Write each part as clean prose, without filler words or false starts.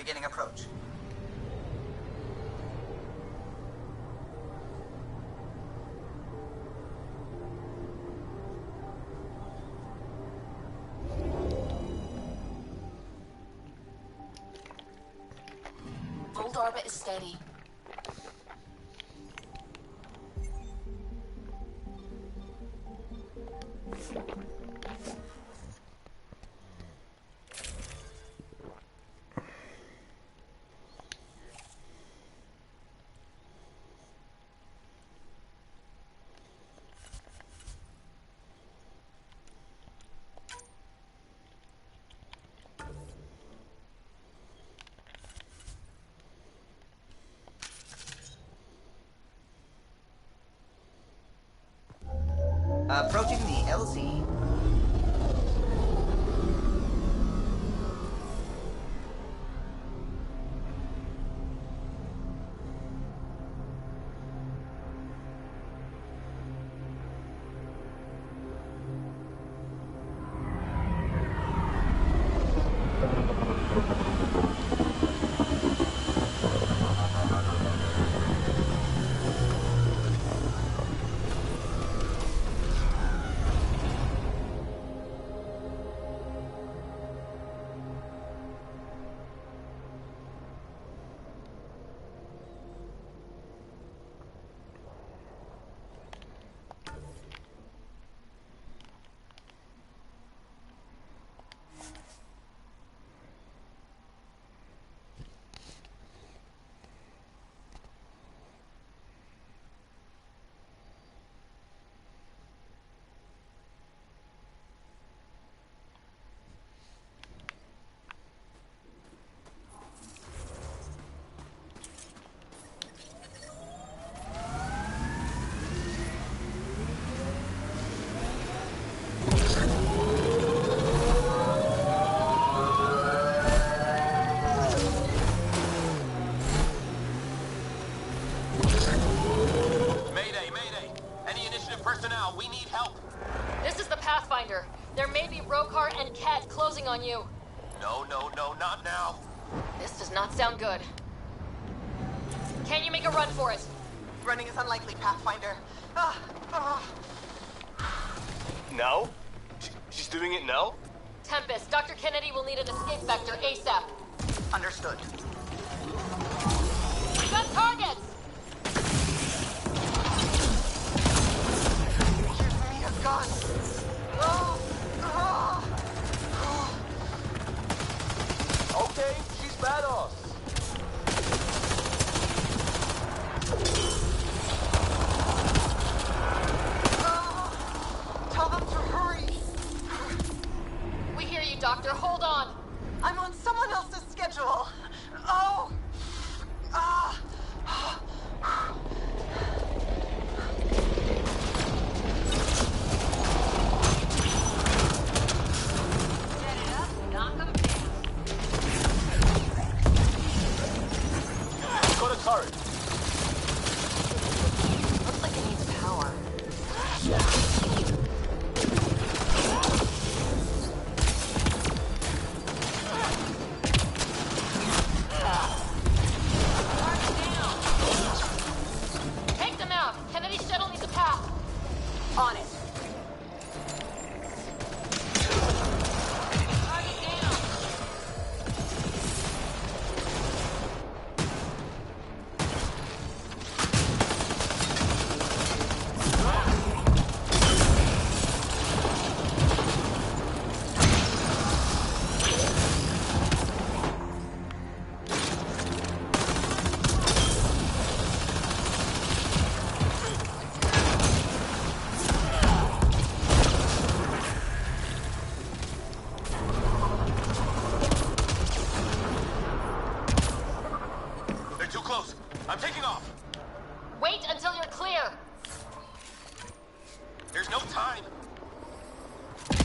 beginning approach. Old orbit is steady. Approaching the LZ. There may be Rokar and Ket closing on you. No, not now. This does not sound good. Can you make a run for it? Running is unlikely, Pathfinder. No? She's doing it now? Tempest, Dr. Kennedy will need an escape vector ASAP. Understood. We got targets! Give me a gun. Okay, she's badass. Tell them to hurry. We hear you, Doctor. Hold on. I'm on someone else's schedule. Looks like it needs power. Take them out. Kennedy's shuttle needs a path. On it. Target down. They're too close. I'm taking off. Wait until you're clear. There's no time.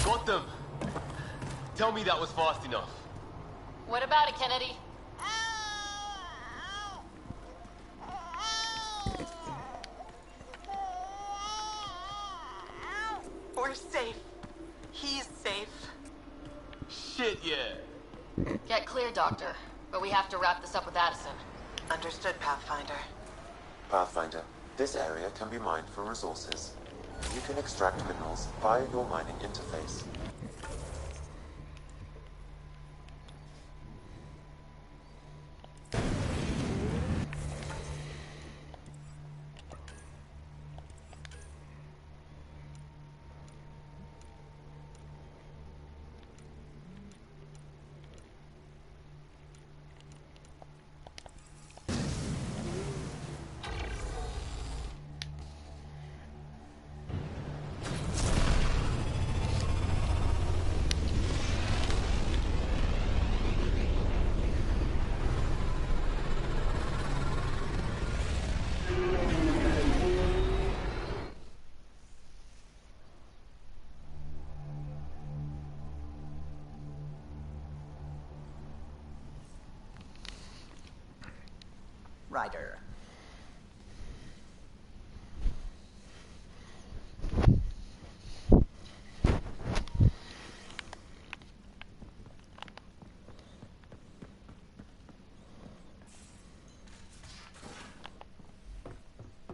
Got them. Tell me that was fast enough. What about it, Kennedy? We're safe. He's safe. Shit, yeah. Get clear, Doctor. but we have to wrap this up with Addison. Understood, Pathfinder. Pathfinder, this area can be mined for resources. You can extract minerals via your mining interface. Ryder.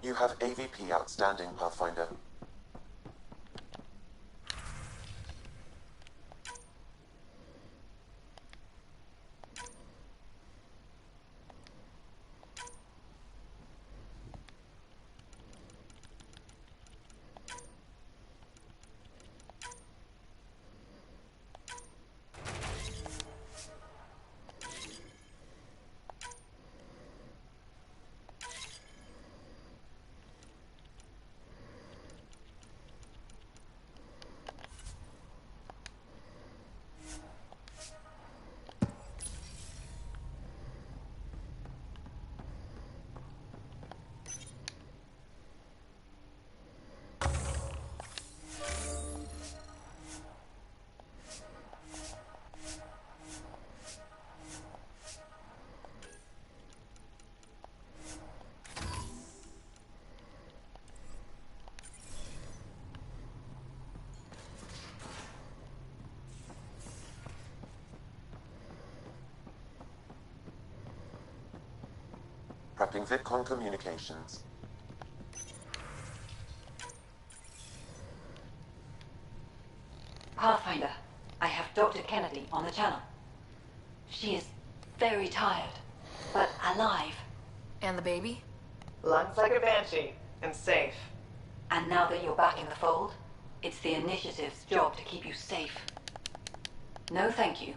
You have AVP outstanding, Pathfinder. Prepping VidCon communications. Pathfinder, I have Dr. Kennedy on the channel. She is very tired, but alive. And the baby? Lungs like a banshee, and safe. And now that you're back in the fold, it's the Initiative's job to keep you safe. No thank you.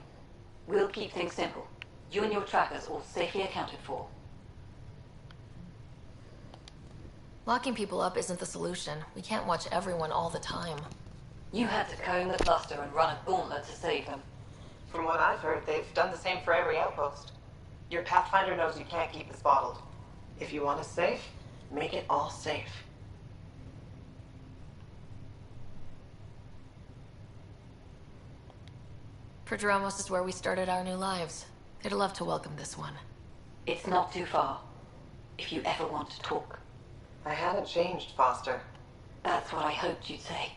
We'll keep things simple. You and your trackers all safely accounted for. Locking people up isn't the solution. We can't watch everyone all the time. You had to comb the cluster and run a gauntlet to save them. From what I've heard, they've done the same for every outpost. Your Pathfinder knows you can't keep us bottled. If you want us safe, make it all safe. Prodromos is where we started our new lives. They'd love to welcome this one. It's not too far, if you ever want to talk. I haven't changed, Foster. That's what I hoped you'd say.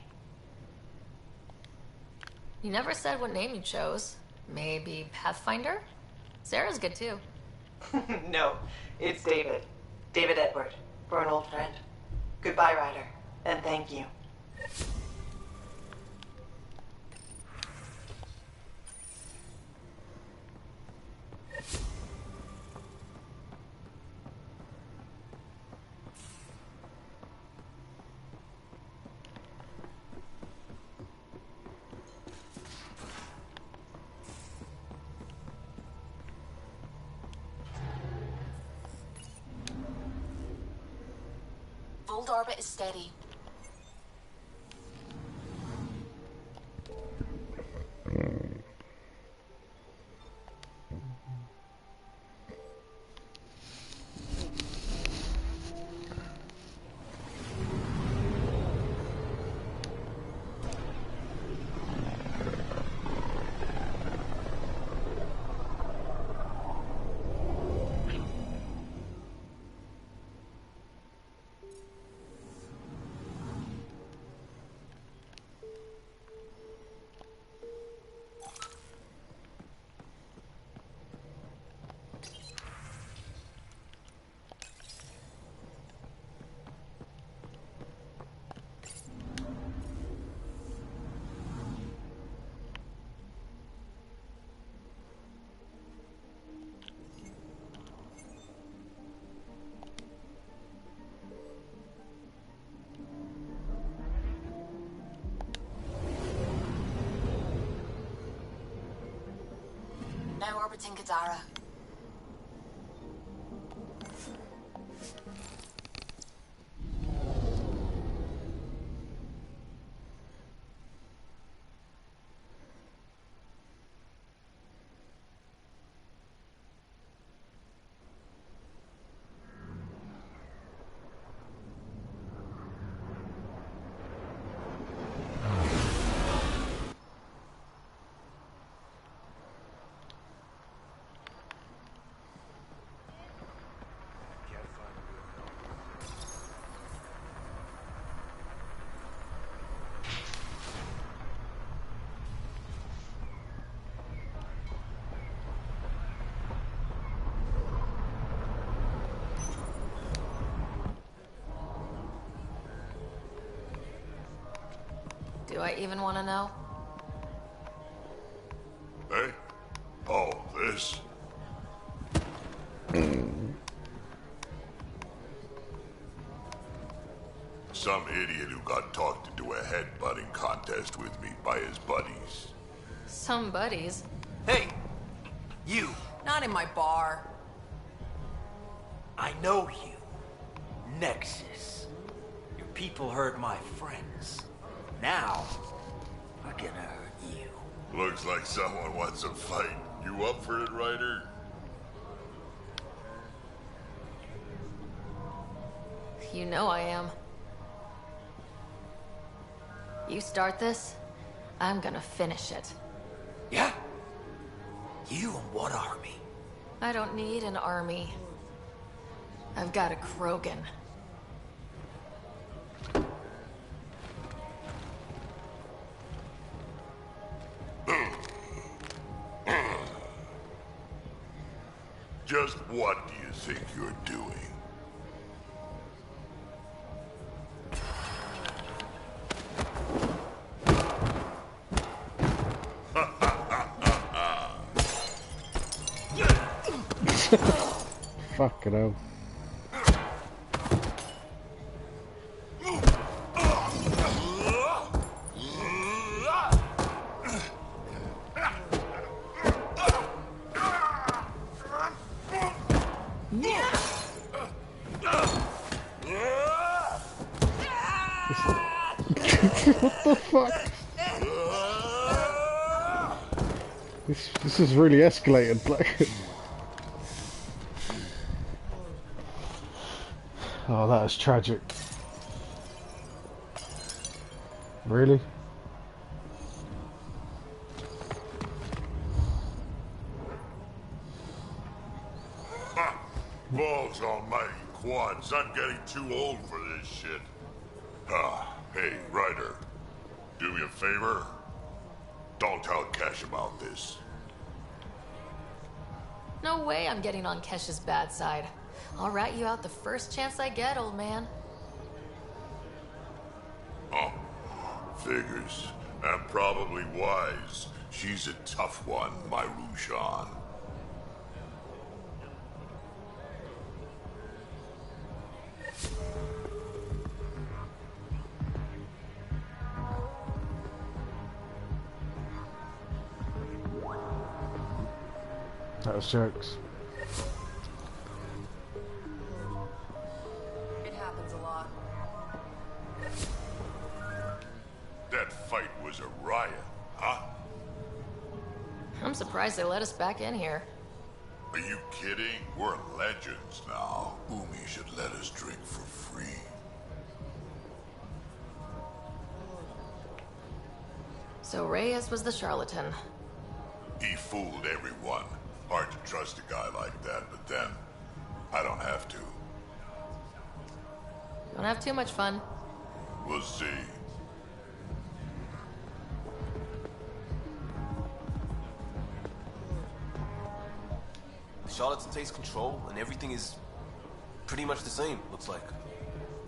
You never said what name you chose. Maybe Pathfinder? Sarah's good too. No, it's David. David Edward, for an old friend. Goodbye, Ryder, and thank you. Old orbit is steady. orbiting Kadara. Do I even want to know? Hey? Oh, this? Some idiot who got talked into a headbutting contest with me by his buddies. Some buddies. Hey! You! Not in my bar. I know you. Nexus. Your people hurt my friends. Now, we're gonna hurt you. Looks like someone wants a fight. You up for it, Ryder? You know I am. You start this, I'm gonna finish it. Yeah? You and what army? I don't need an army. I've got a Krogan. Just what do you think you're doing? Fucking hell. What the fuck? This is really escalated, Black. Oh, that is tragic. Really? Balls almighty quads, I'm getting too old for this shit. Hey, Ryder. Do me a favor. Don't tell Kesh about this. No way I'm getting on Kesh's bad side. I'll rat you out the first chance I get, old man. Oh, figures. And probably wise. She's a tough one, my Rushan. That was jokes. It happens a lot. That fight was a riot, huh? I'm surprised they let us back in here. Are you kidding? We're legends now. Umi should let us drink for free. So Reyes was the charlatan. He fooled everyone. Hard to trust a guy like that, but then, I don't have to. Don't have too much fun. We'll see. The charlatan takes control, and everything is pretty much the same, looks like.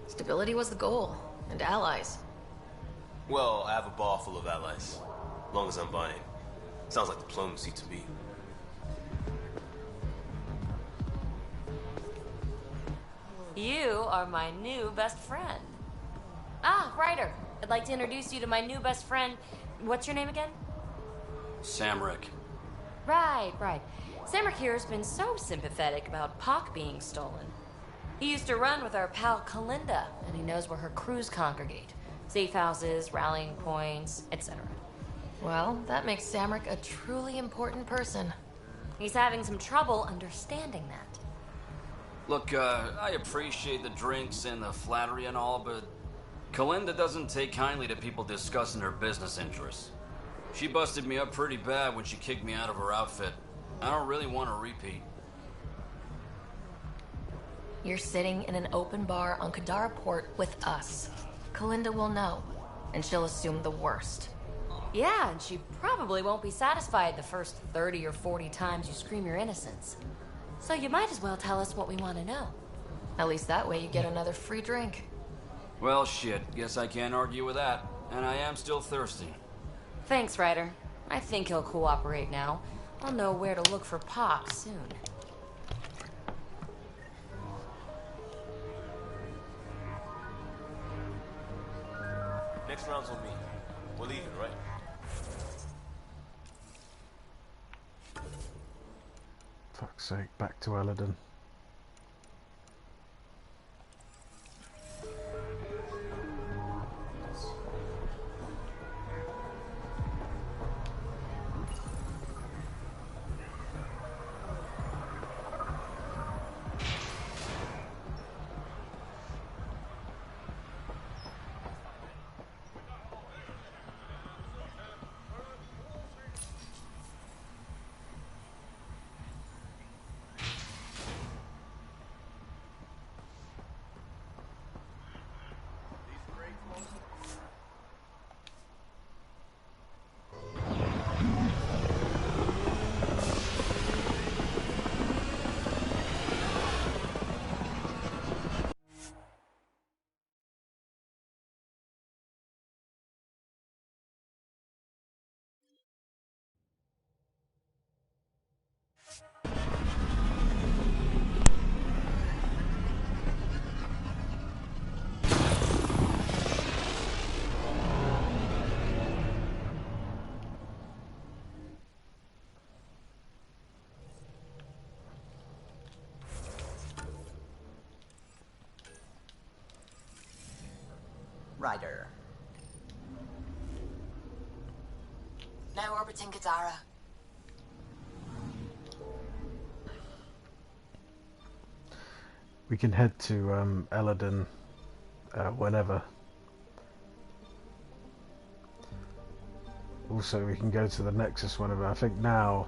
Stability was the goal, and allies. Well, I have a bar full of allies. As long as I'm buying. Sounds like diplomacy to me. You are my new best friend. Ah, Ryder. I'd like to introduce you to my new best friend. What's your name again? Samrick. Right, right. Samrick here's been so sympathetic about Pock being stolen. He used to run with our pal Kalinda, and he knows where her crews congregate. Safe houses, rallying points, etc. Well, that makes Samrick a truly important person. He's having some trouble understanding that. Look, I appreciate the drinks and the flattery and all, but Kalinda doesn't take kindly to people discussing her business interests. She busted me up pretty bad when she kicked me out of her outfit. I don't really want to repeat. You're sitting in an open bar on Kadara Port with us. Kalinda will know, and she'll assume the worst. Yeah, and she probably won't be satisfied the first 30 or 40 times you scream your innocence. So you might as well tell us what we want to know. At least that way you get another free drink. Well, shit. Guess I can't argue with that. And I am still thirsty. Thanks, Ryder. I think he'll cooperate now. I'll know where to look for Pock soon. Next round's on me. We're leaving, right? Fuck's sake, back to Eladon. Ryder. Now orbiting Kadara. We can head to Eladon whenever. Also, we can go to the Nexus whenever. I think now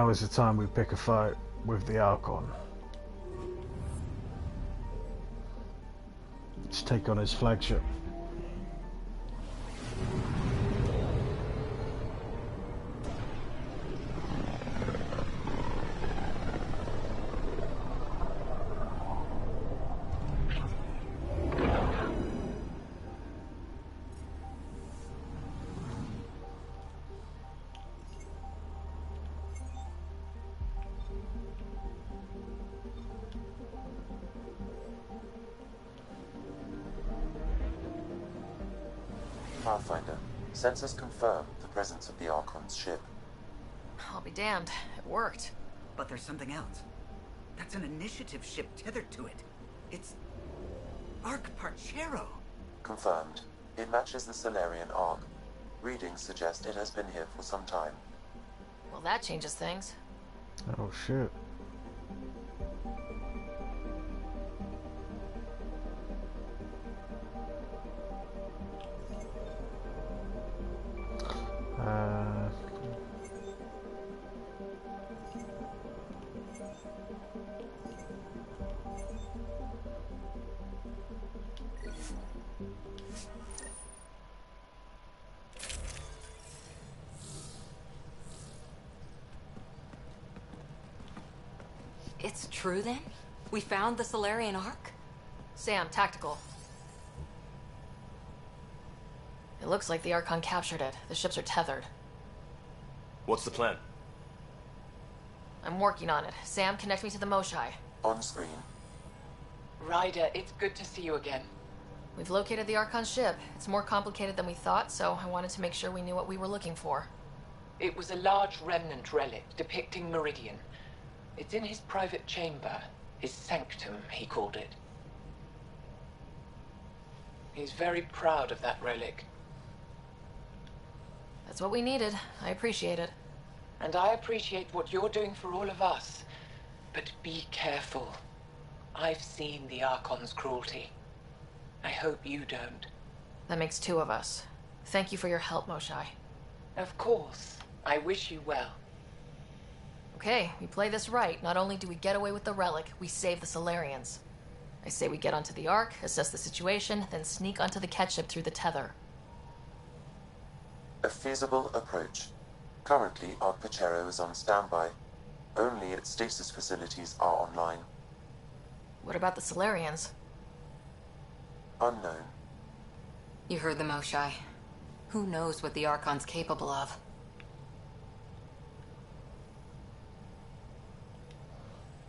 is the time we pick a fight with the Archon. Let's take on his flagship. Pathfinder, sensors confirm the presence of the Archon's ship. I'll be damned. It worked. But there's something else. That's an initiative ship tethered to it. It's Arc Parchero. Confirmed. It matches the Solarian Arc. Readings suggest it has been here for some time. Well, that changes things. Oh shit. It's true then? We found the Solarian Arc? Sam, tactical. It looks like the Archon captured it. The ships are tethered. What's the plan? I'm working on it. Sam, connect me to the Moshai. On screen. Ryder, it's good to see you again. We've located the Archon ship. It's more complicated than we thought, so I wanted to make sure we knew what we were looking for. It was a large remnant relic depicting Meridian. It's in his private chamber. His sanctum, he called it. He's very proud of that relic. That's what we needed. I appreciate it. And I appreciate what you're doing for all of us. But be careful. I've seen the Archon's cruelty. I hope you don't. That makes two of us. Thank you for your help, Moshai. Of course. I wish you well. Okay, we play this right. Not only do we get away with the relic, we save the Solarians. I say we get onto the Ark, assess the situation, then sneak onto the catship through the tether. A feasible approach. Currently, Ark Pachero is on standby. Only its stasis facilities are online. What about the Solarians? Unknown. You heard the Moshai. Who knows what the Archon's capable of?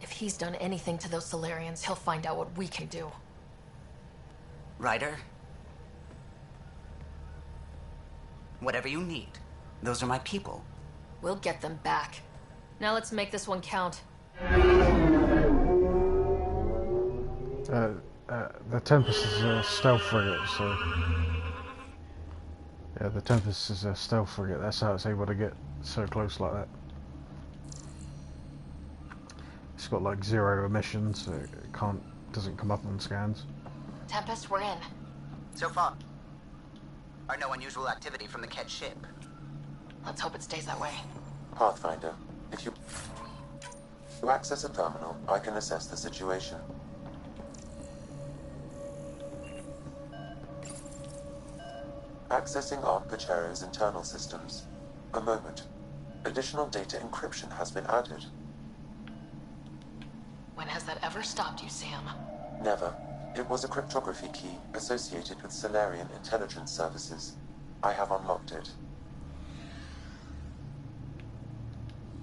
If he's done anything to those Solarians, he'll find out what we can do. Ryder? Whatever you need. Those are my people. We'll get them back. Now let's make this one count. The Tempest is a stealth frigate, so... Yeah, the Tempest is a stealth frigate, that's how it's able to get so close like that. It's got like 0 emissions, so it doesn't come up on scans. Tempest, we're in. So far. No unusual activity from the Ket ship. Let's hope it stays that way. Pathfinder, if you... To access a terminal, I can assess the situation. Accessing Ark Pachero's internal systems. A moment. Additional data encryption has been added. When has that ever stopped you, Sam? Never. It was a cryptography key associated with Solarian intelligence services. I have unlocked it.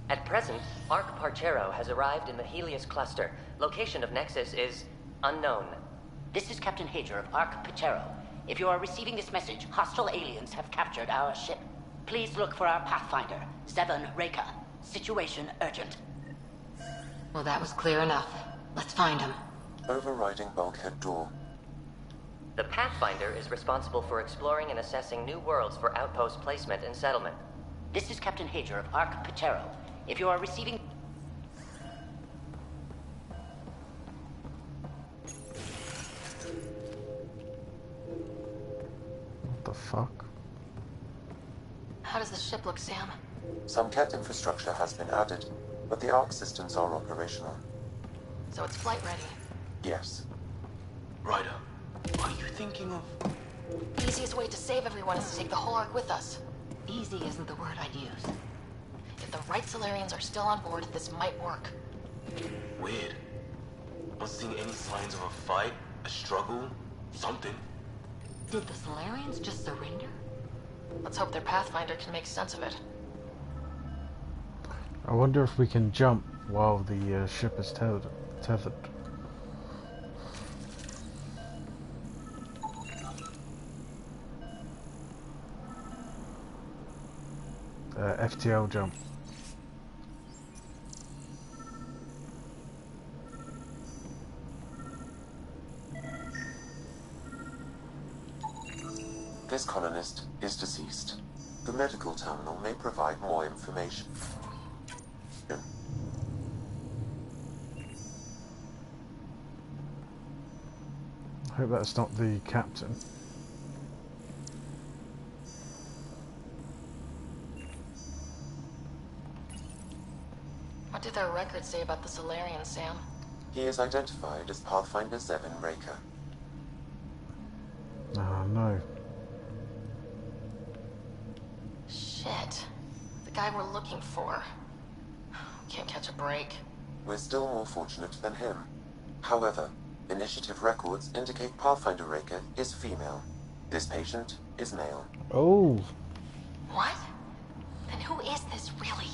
At present, Ark Pachero has arrived in the Helios cluster. Location of Nexus is unknown. This is Captain Hager of Ark Pachero. If you are receiving this message, hostile aliens have captured our ship. Please look for our Pathfinder, 7 Reka. Situation urgent. Well, that was clear enough. Let's find him. Overriding bulkhead door. The Pathfinder is responsible for exploring and assessing new worlds for outpost placement and settlement. This is Captain Hager of Ark Pachero. If you are receiving... What the fuck? How does the ship look, Sam? Some Ket infrastructure has been added, but the Ark systems are operational. So it's flight ready? Yes. Ryder, are you thinking of... The easiest way to save everyone is to take the whole Ark with us. Easy isn't the word I'd use. If the right Solarians are still on board, this might work. Weird. Not seeing any signs of a fight, a struggle, something. Did the Solarians just surrender? Let's hope their Pathfinder can make sense of it. I wonder if we can jump while the ship is tethered. FTL jump. This colonist is deceased. The medical terminal may provide more information. I hope that's not the captain. What did their records say about the Solarians, Sam? He is identified as Pathfinder 7 Reka. Oh no. Shit. The guy we're looking for. Can't catch a break. We're still more fortunate than him. However, initiative records indicate Pathfinder Reka is female. This patient is male. Oh. What? Then who is this, really?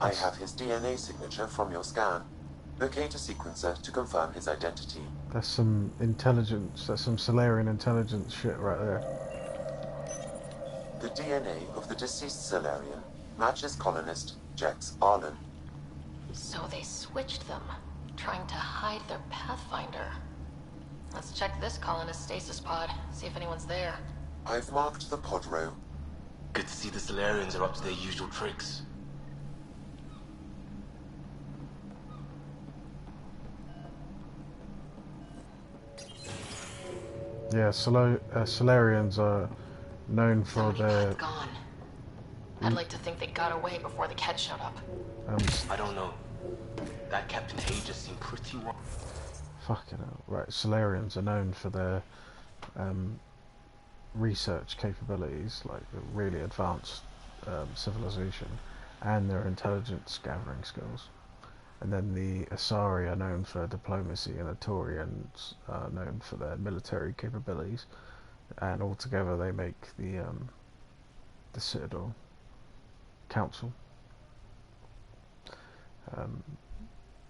I have his DNA signature from your scan. Locate a sequencer to confirm his identity. That's some intelligence, that's some Solarian intelligence shit right there. The DNA of the deceased Solarian matches colonist Jex Arlen. So they switched them, trying to hide their Pathfinder. Let's check this colonist stasis pod, see if anyone's there. I've marked the pod row. Good to see the Solarians are up to their usual tricks. Yeah, Solarians are known for their... Gone. I'd like to think they got away before the Ket showed up. I don't know. That Captain Hay just seemed pretty... Fucking hell. Right, Solarians are known for their research capabilities, like the really advanced civilization, and their intelligence gathering skills. And then the Asari are known for diplomacy, and the Taurians are known for their military capabilities. And altogether they make the Citadel Council.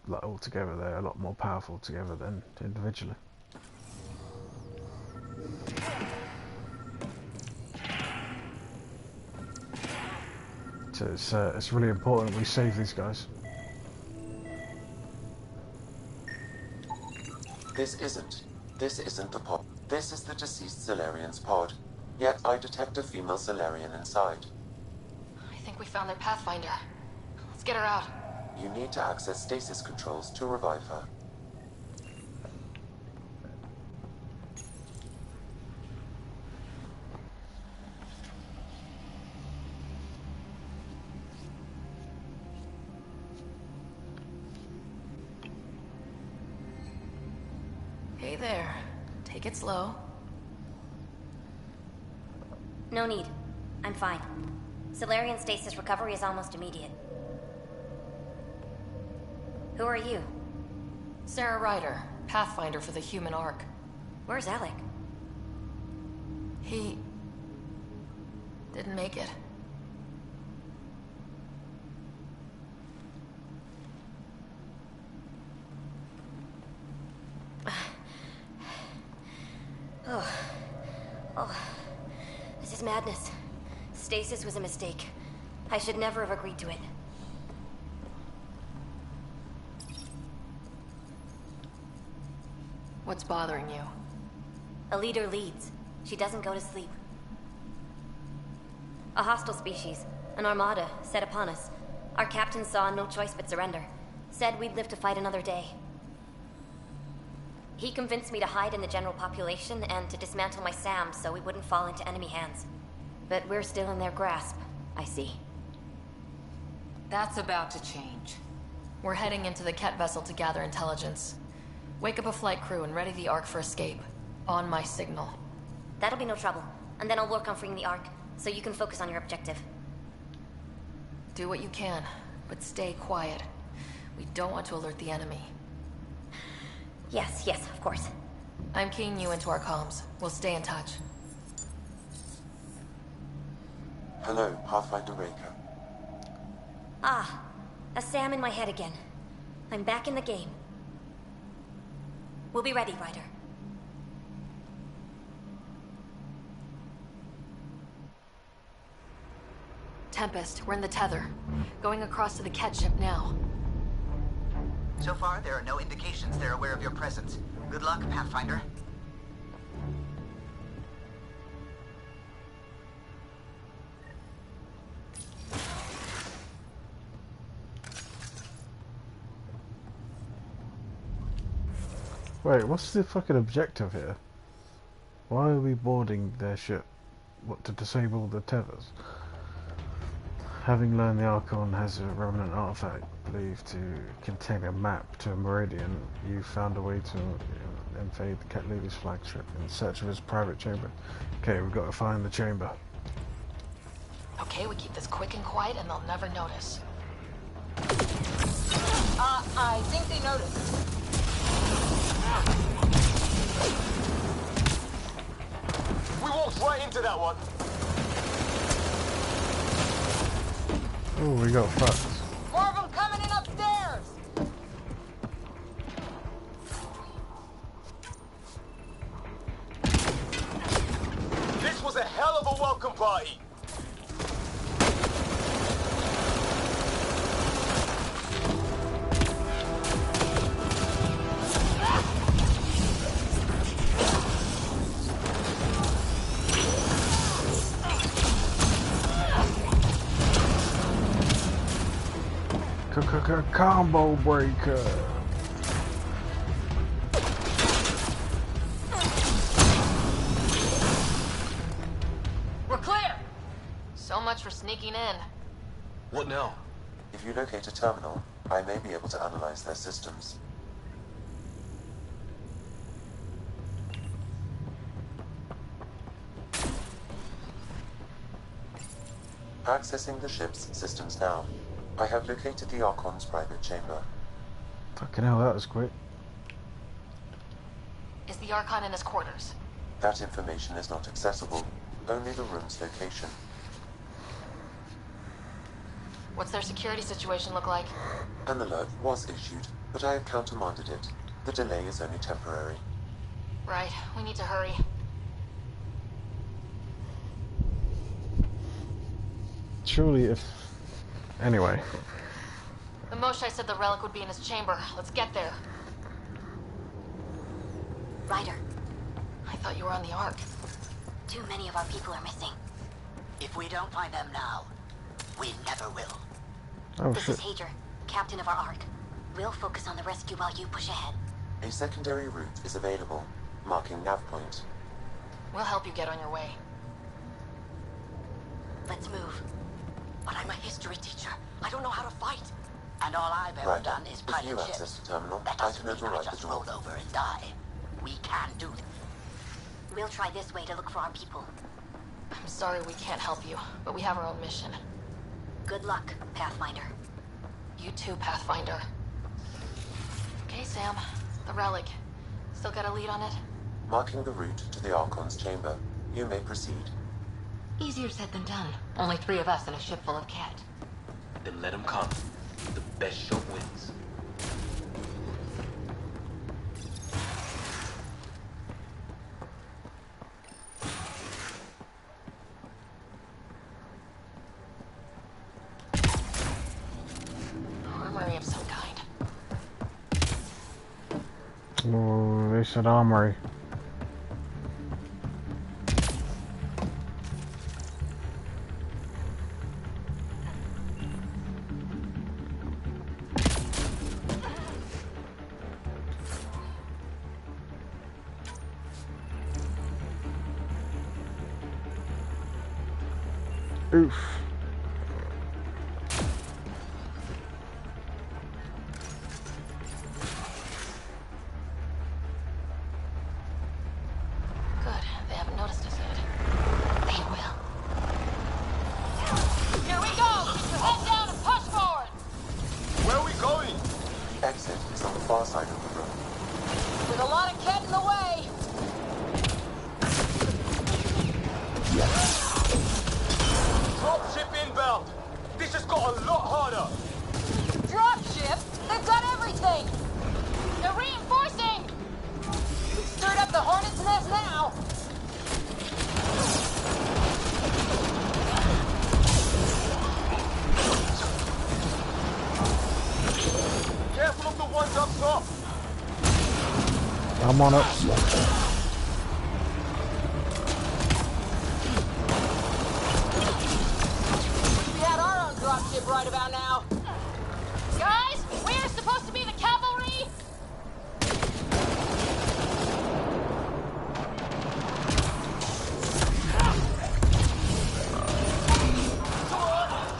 Like altogether they're a lot more powerful together than individually. So it's really important we save these guys. This isn't the pod. This is the deceased Solarian's pod. Yet I detect a female Solarian inside. I think we found their Pathfinder. Let's get her out. You need to access stasis controls to revive her. Hey there. Take it slow. No need. I'm fine. Solarian stasis recovery is almost immediate. Who are you? Sarah Ryder, Pathfinder for the Human Ark. Where's Alec? He... didn't make it. Oh, this is madness. Stasis was a mistake. I should never have agreed to it. What's bothering you? A leader leads. She doesn't go to sleep. A hostile species, an armada, set upon us. Our captain saw no choice but surrender. Said we'd live to fight another day. He convinced me to hide in the general population and to dismantle my SAM so we wouldn't fall into enemy hands. But we're still in their grasp, I see. That's about to change. We're heading into the Ket vessel to gather intelligence. Wake up a flight crew and ready the Ark for escape. On my signal. That'll be no trouble. And then I'll work on freeing the Ark, so you can focus on your objective. Do what you can, but stay quiet. We don't want to alert the enemy. Yes, of course. I'm keying you into our comms. We'll stay in touch. Hello, Pathfinder Raker. Ah, a SAM in my head again. I'm back in the game. We'll be ready, Ryder. Tempest, we're in the tether. Going across to the Ket ship now. So far, there are no indications they're aware of your presence. Good luck, Pathfinder. Wait, what's the fucking objective here? Why are we boarding their ship? What, to disable the tethers? Having learned the Archon has a remnant artifact believed to contain a map to a meridian, you found a way to invade the Ket leader's flagship in search of his private chamber. Okay, we've got to find the chamber. Okay, we keep this quick and quiet and they'll never notice. I think they noticed. We walked right into that one. Oh, we got fucked. More of them coming in upstairs. This was a hell of a welcome party. Combo breaker. We're clear! So much for sneaking in. What now? If you locate a terminal, I may be able to analyze their systems. Accessing the ship's systems now. I have located the Archon's private chamber. Fucking hell, that was quick. Is the Archon in his quarters? That information is not accessible, only the room's location. What's their security situation look like? An alert was issued, but I have countermanded it. The delay is only temporary. Right, we need to hurry. Surely if... Anyway. The Moshae said the relic would be in his chamber. Let's get there. Ryder, I thought you were on the Ark. too many of our people are missing. If we don't find them now, we never will. Oh, This shit. is Hager, captain of our Ark. We'll focus on the rescue while you push ahead. A secondary route is available, marking nav point. We'll help you get on your way. Let's move. But I'm a history teacher. I don't know how to fight. And all I've ever Right. done is If pilot you ships. access the terminal, That I doesn't can mean I override the just door. roll over and die. We can do it. We'll try this way to look for our people. I'm sorry we can't help you, but we have our own mission. Good luck, Pathfinder. You too, Pathfinder. Okay, Sam. The relic. Still got a lead on it? Marking the route to the Archon's chamber. You may proceed. Easier said than done. Only 3 of us in a ship full of cat. Then let them come. The best shot wins. Armory of some kind. Oh, they said armory. Oof. Good. They haven't noticed us yet. They will. Here we go! Get your head down and push forward! Where are we going? The exit is on the far side of the room. With a lot of cat in the way! Dropship inbound. This has got a lot harder. Dropship? They've got everything! They're reinforcing! We've stirred up the hornet's nest now! Careful of the ones up top. I'm on it. We had our own dropship right about now. Guys, we're supposed to be the cavalry!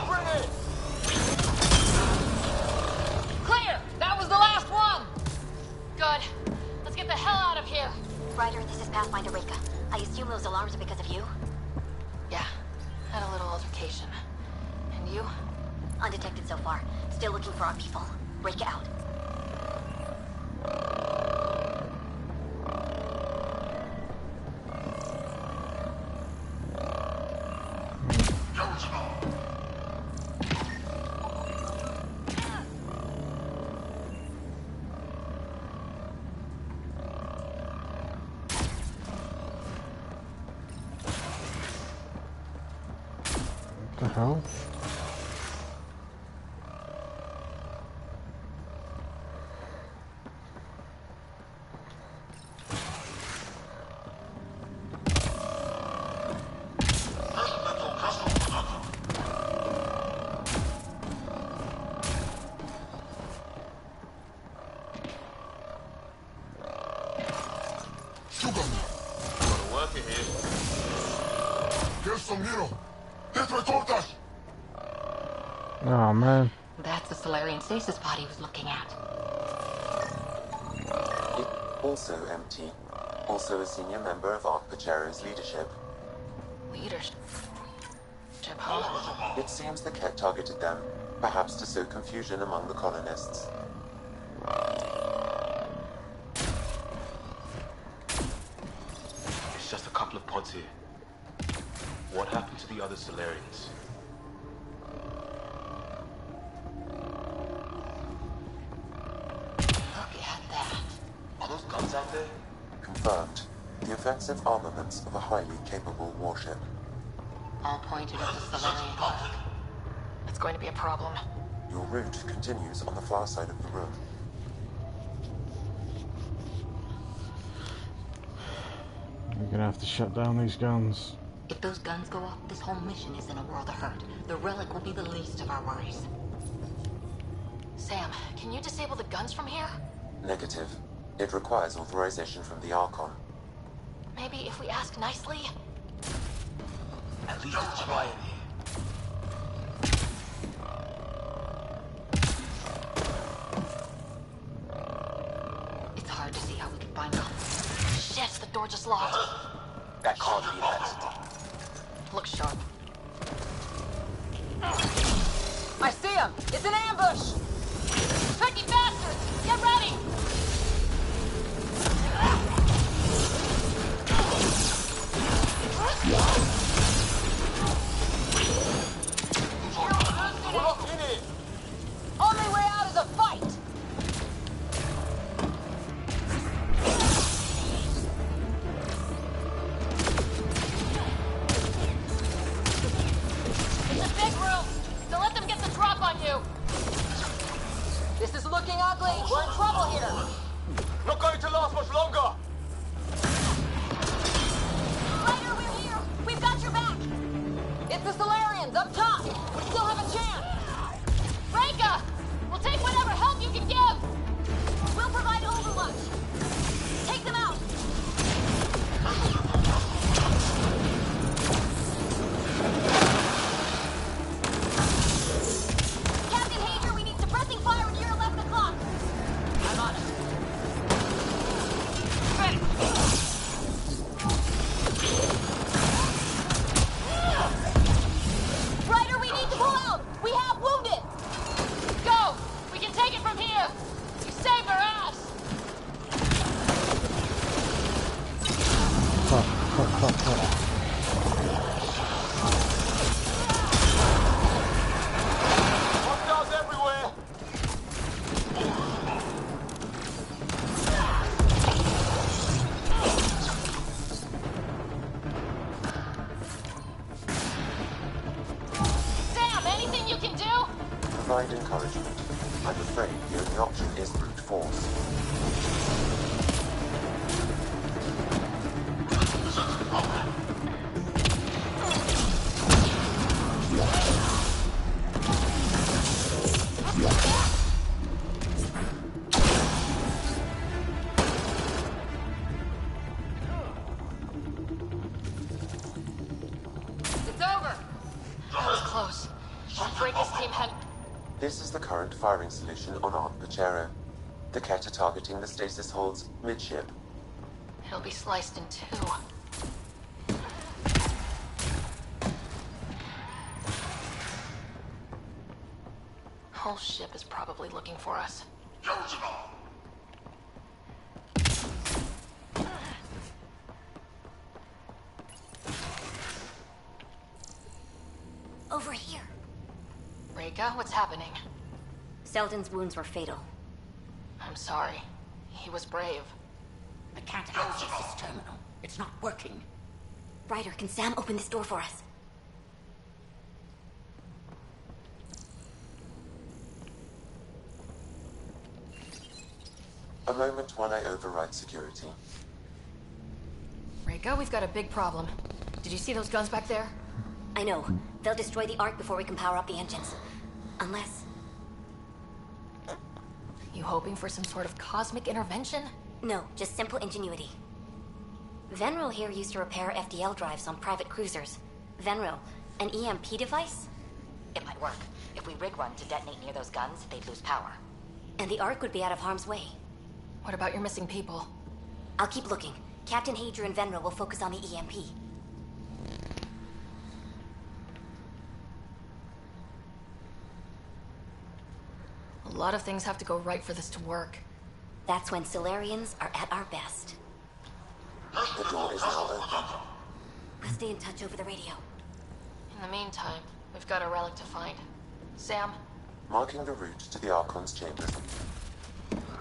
Bring it. Clear! That was the last one! Good. Let's get the hell out of here. Ryder, this is Pathfinder Reka. I assume those alarms are because of you? Yeah, had a little altercation. And you? Undetected so far. Still looking for our people. Reka out. What the hell? Oh man. That's the Solarian stasis pod he was looking at. Also empty. Also a senior member of Ark Pachero's leadership. Leadership, huh? It seems the Ket targeted them, perhaps to sow confusion among the colonists. It's just a couple of pods here. What happened to the other Solarians? Look at that. Are those guns out there? Confirmed. The offensive armaments of a highly capable warship. All pointed at the Solarian Ark. It's going to be a problem. Your route continues on the far side of the room. We're gonna have to shut down these guns. If those guns go off, this whole mission is in a world of hurt. The relic will be the least of our worries. Sam, can you disable the guns from here? Negative. It requires authorization from the Archon. Maybe if we ask nicely? At least try it here. It's hard to see how we can find them. Shit, the door just locked. That can't be that. Looks sharp. I see him! It's an ambush! Tricky bastards! Get ready! We're locked in here! Only way out is a fight! It's a big room! Don't let them get the drop on you! This is looking ugly! We're in trouble here! Not going to last much longer! Ryder, we're here! We've got your back! It's the Solarians up top! We still have a chance! Reka! We'll take whatever help you can give! We'll provide overwatch! Take them out! Captain Hager, we need suppressing fire near 11 o'clock! I'm on it. Ryder, we need to pull out! We have wounded! Go! We can take it from here! You saved our ass! Fuck. Hostiles everywhere! Sam, anything you can do? Provide encouragement. I'm afraid the only option is brute force. It's over! That was close. Breaker's team had... This is the current firing solution on Ark Pachero. The Ket are targeting the stasis holds midship. It'll be sliced in two. Whole ship is probably looking for us. Over here. Reka, what's happening? Selden's wounds were fatal. I'm sorry. He was brave. I can't access this terminal. It's not working. Ryder, can Sam open this door for us? A moment while I override security. Reka, we've got a big problem. Did you see those guns back there? I know. They'll destroy the Ark before we can power up the engines. Unless... You hoping for some sort of cosmic intervention? No, just simple ingenuity. Venril here used to repair FDL drives on private cruisers. Venril, an EMP device? It might work. If we rig one to detonate near those guns, they'd lose power. And the Ark would be out of harm's way. What about your missing people? I'll keep looking. Captain Hadra and Venril will focus on the EMP. A lot of things have to go right for this to work. That's when Solarians are at our best. The door is now open. We'll stay in touch over the radio. In the meantime, we've got a relic to find. Sam? Marking the route to the Archon's chamber.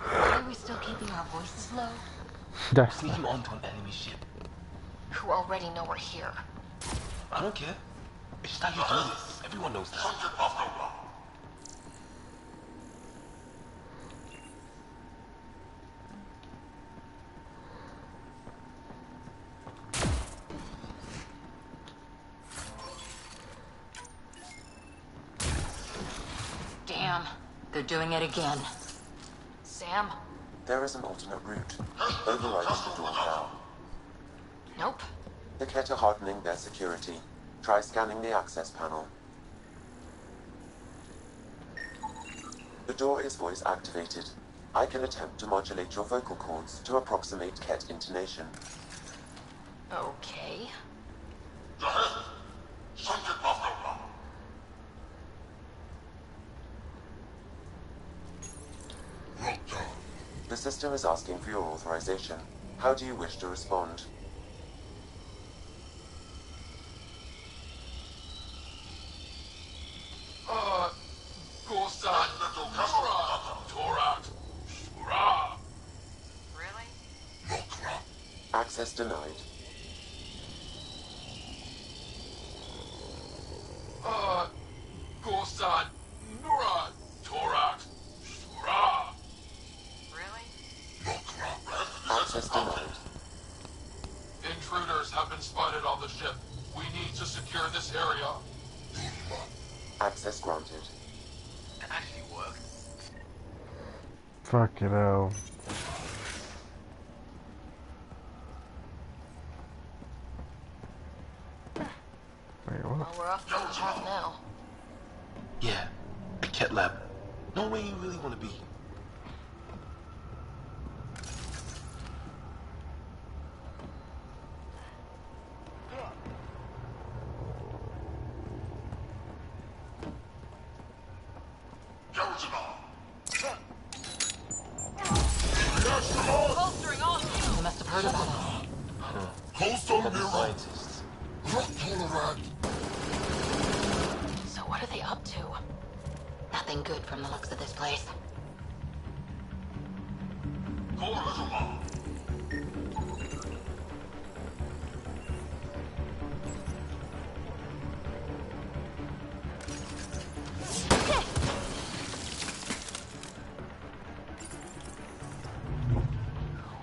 Why are we still keeping our voices low? Sneaking onto an enemy ship. Who already know we're here. I don't care. It's just how you do this. Everyone knows that. Damn, they're doing it again. Sam? There is an alternate route, overriding the door now. Nope. The Ket are hardening their security. Try scanning the access panel. The door is voice activated. I can attempt to modulate your vocal cords to approximate Ket intonation. Okay. The system is asking for your authorization. How do you wish to respond? Access denied. Access denied. Intruders have been spotted on the ship. We need to secure this area. Access granted. That actually worked. Fucking hell. Wait, what? Well, we're off the beaten path now. Yeah, the Ket lab. No way you really want to be. Bolstering off! You must have heard about it. Scientists. So what are they up to? Nothing good from the looks of this place.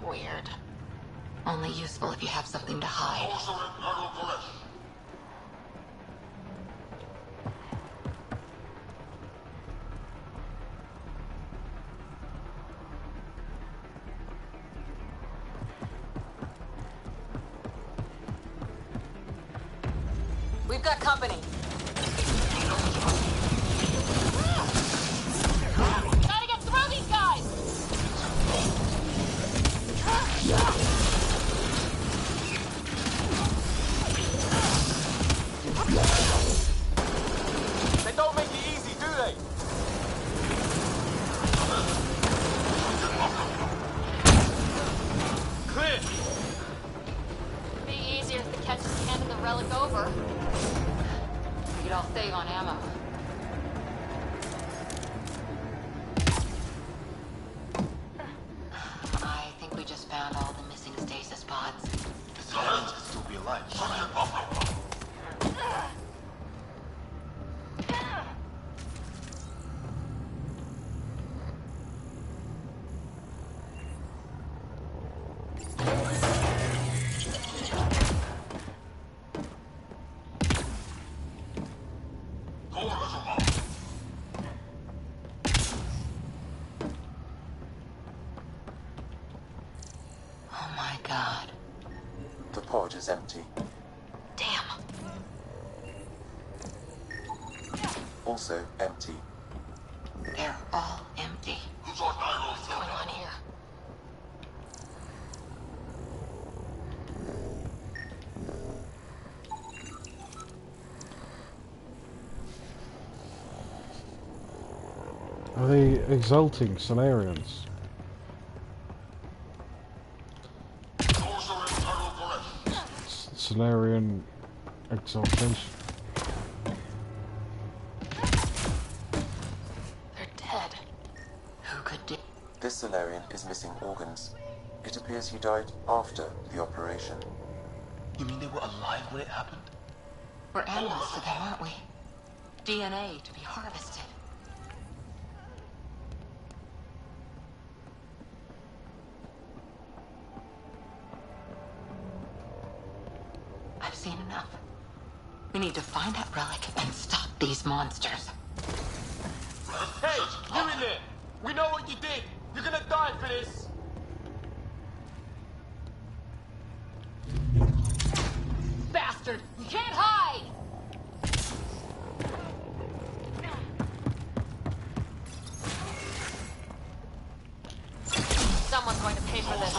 Weird. Only useful if you have something to hide. We've got company. Gotta get through these guys! They don't make it easy, do they? Clear! Be easier if the Ket just handed the relic over. We could all save on ammo. I think we just found all the missing stasis pods. The Solarians could still be alive. Oh my god. The pod is empty. Damn. also empty. They're all empty. Who's on Iroh? What's going on here? Are they exalting Solarians? Solarian exaltation. They're dead. Who could do? This Solarian is missing organs. It appears he died after the operation. You mean they were alive when it happened? We're animals to them, aren't we? DNA to be harvested. I've seen enough. We need to find that relic and stop these monsters. Hey, you in there! We know what you did! You're gonna die for this! Bastard! You can't hide! Someone's going to pay for this.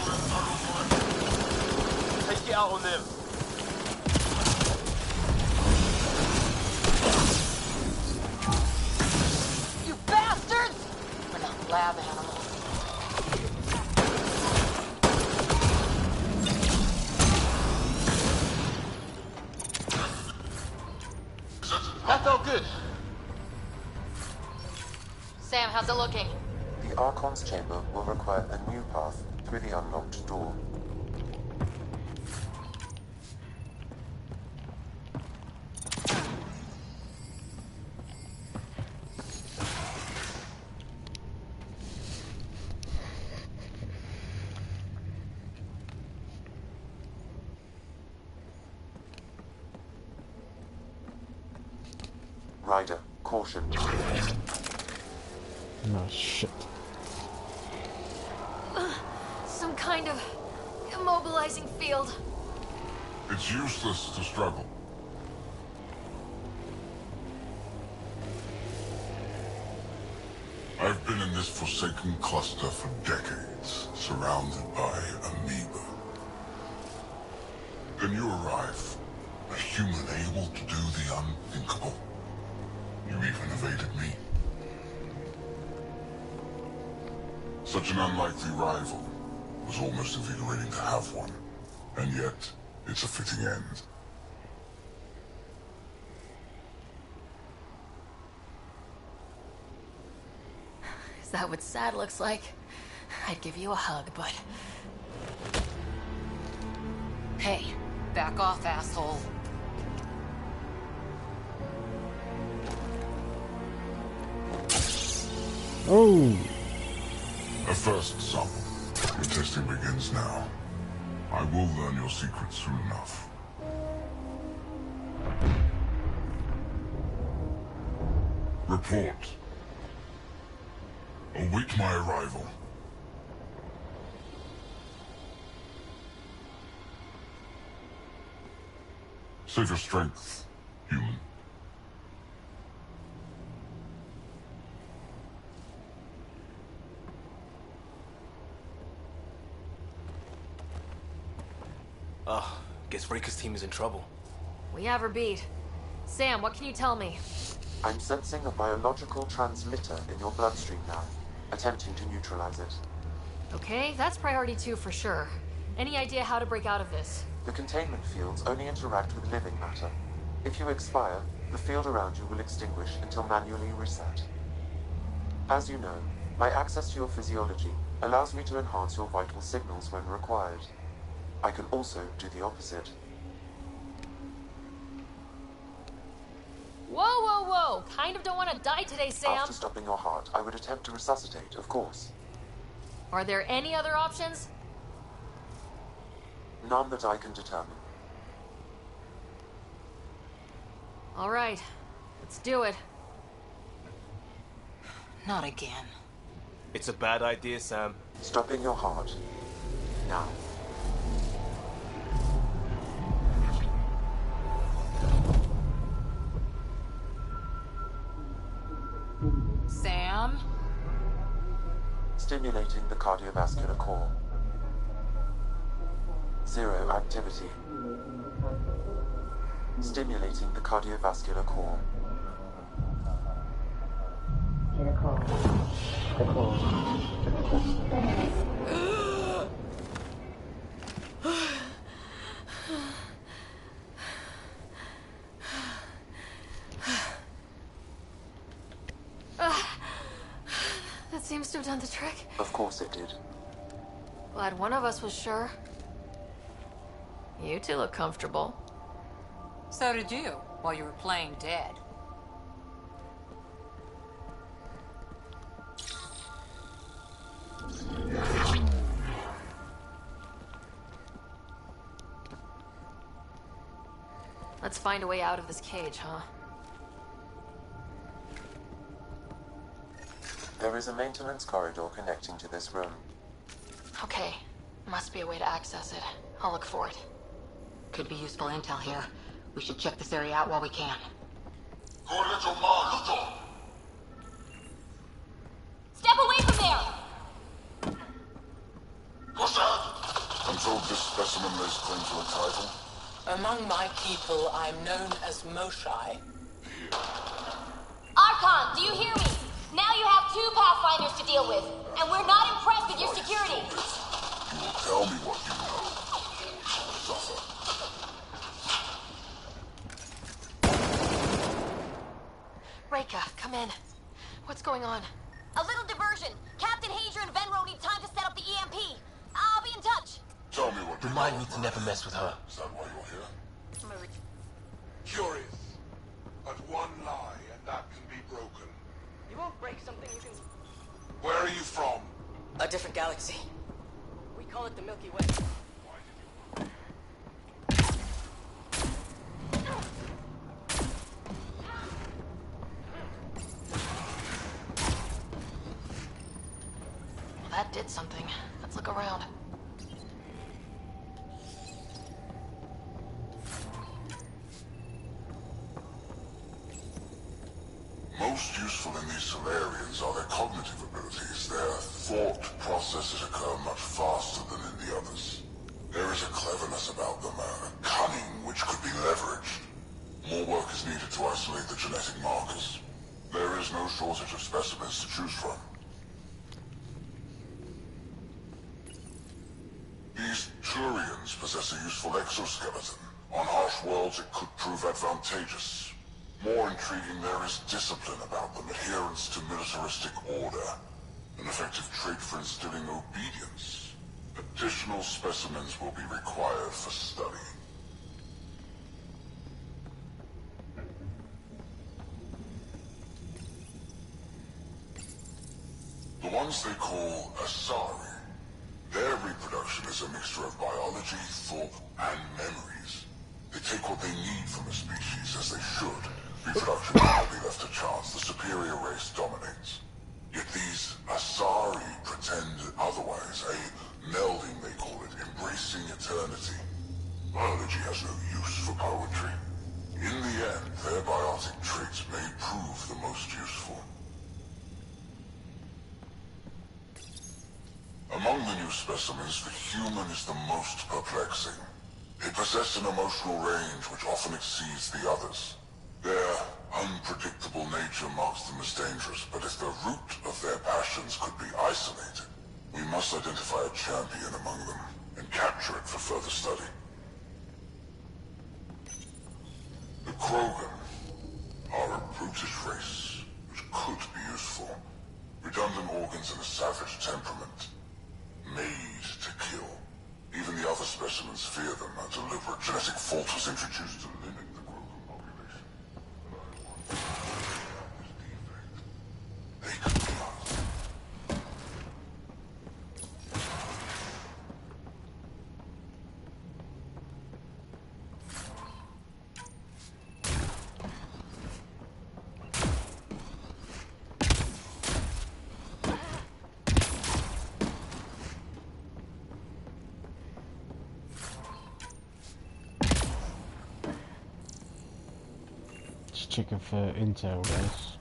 Take it out on them. You bastards! We're not lab animals. That felt good. Sam, how's it looking? The Archon's chamber will require a new path through the unlocked door. Ryder, caution. Oh shit. Some kind of immobilizing field. It's useless to struggle. I've been in this forsaken cluster for decades, surrounded by amoeba. Then you arrive, a human able to do the unthinkable. You even evaded me. Such an unlikely rival. Was almost invigorating to have one. And yet, it's a fitting end. Is that what sad looks like? I'd give you a hug, but... Hey, back off, asshole. Oh! A first sample. Your testing begins now. I will learn your secrets soon enough. Report. Await my arrival. Save your strength, human. Guess Rika's team is in trouble. We have her beat. Sam, what can you tell me? I'm sensing a biological transmitter in your bloodstream now, attempting to neutralize it. Okay, that's priority 2 for sure. Any idea how to break out of this? The containment fields only interact with living matter. If you expire, the field around you will extinguish until manually reset. As you know, my access to your physiology allows me to enhance your vital signals when required. I can also do the opposite. Whoa, whoa, whoa! Kind of don't want to die today, Sam! After stopping your heart, I would attempt to resuscitate, of course. Are there any other options? None that I can determine. All right, let's do it. Not again. It's a bad idea, Sam. Stopping your heart. Now. Sam? Stimulating the cardiovascular core. 0 activity. Stimulating the cardiovascular core. That seems to have done the trick. Of course it did. Glad one of us was sure. You two look comfortable. So did you, while you were playing dead. Let's find a way out of this cage, huh? There is a maintenance corridor connecting to this room. Okay. Must be a way to access it. I'll look for it. Could be useful intel here. We should check this area out while we can. Step away from there! What's that? I'm told this specimen lays claim to a title. Among my people, I'm known as Moshai. Archon, do you hear me? Now you have 2 Pathfinders to deal with, and we're not impressed with your security. You will tell me what you know. Suffer. Reika, come in. What's going on? A little diversion. Captain Hager and Venro need time to set up the EMP. I'll be in touch. Tell me what you Remind know. me to never mess with her. Is that why you're here? Curious. But one lie, and that can be broken. You won't break something you can... Where are you from? A different galaxy. We call it the Milky Way. Well, that did something. Let's look around. Most useful in these Solarians are their cognitive abilities. Their thought processes occur much faster than in the others. There is a cleverness about them, a cunning which could be leveraged. More work is needed to isolate the genetic markers. There is no shortage of specimens to choose from. These Turians possess a useful exoskeleton. On harsh worlds, it could prove advantageous. More intriguing, there is discipline about them, adherence to militaristic order, an effective trait for instilling obedience. Additional specimens will be required for study. The ones they call Asari, their reproduction is a mixture of biology, thought, and memories. They take what they need from a species, as they should. Reproduction cannot be left to chance. The superior race dominates. Yet these Asari pretend otherwise. A melding, they call it, embracing eternity. Biology has no use for poetry. In the end, their biotic traits may prove the most useful. Among the new specimens, the human is the most perplexing. They possess an emotional range which often exceeds the others. Their unpredictable nature marks them as dangerous, but if the root of their passions could be isolated, we must identify a champion among them and capture it for further study. The Krogan are a brutish race, which could be useful. Redundant organs and a savage temperament. Made to kill. Even the other specimens fear them. A deliberate genetic fault was introduced to limit the Krogan population. But I want this defect. They could be ours. Just checking for intel, guys.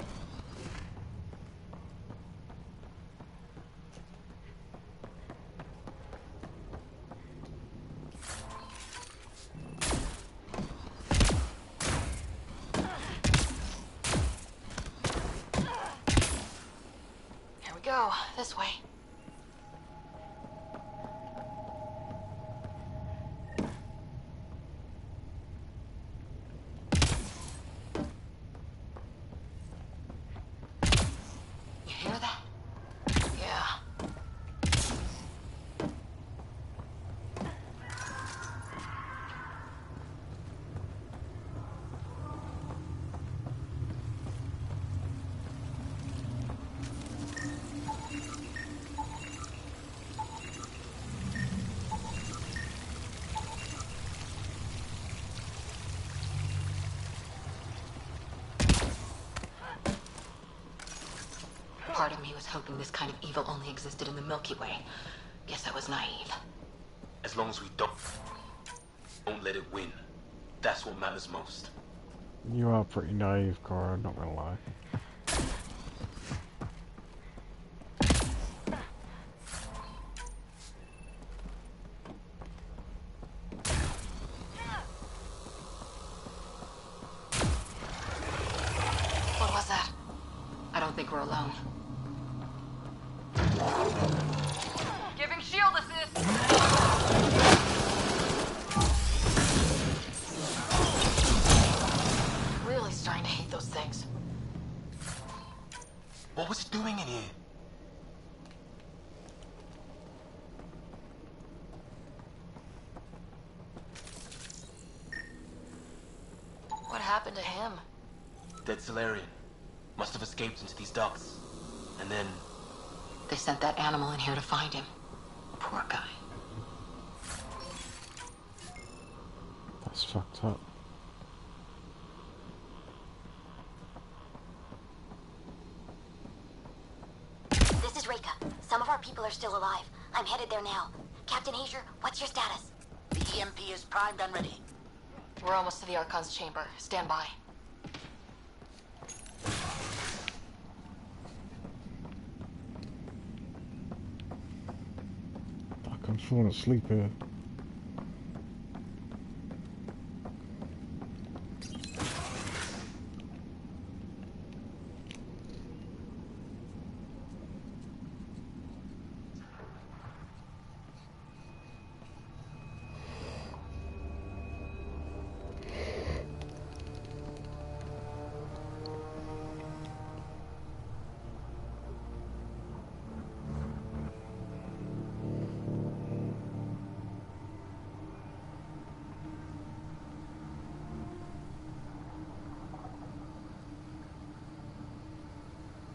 go. This way. You hear that? Yeah. Part of me was hoping this kind of evil only existed in the Milky Way. Guess I was naive. As long as we don't let it win. That's what matters most. You are pretty naive, Cora, not gonna lie. What was that? I don't think we're alone. Giving shield assist! Really starting to hate those things. What was it doing in here? What happened to him? Dead Solarian. Must have escaped into these ducts. And then... They sent that animal in here to find him. Poor guy. That's fucked up. This is Reika. Some of our people are still alive. I'm headed there now. Captain Hazer, what's your status? The EMP is primed and ready. We're almost to the Archon's chamber. Stand by. I'm falling asleep here.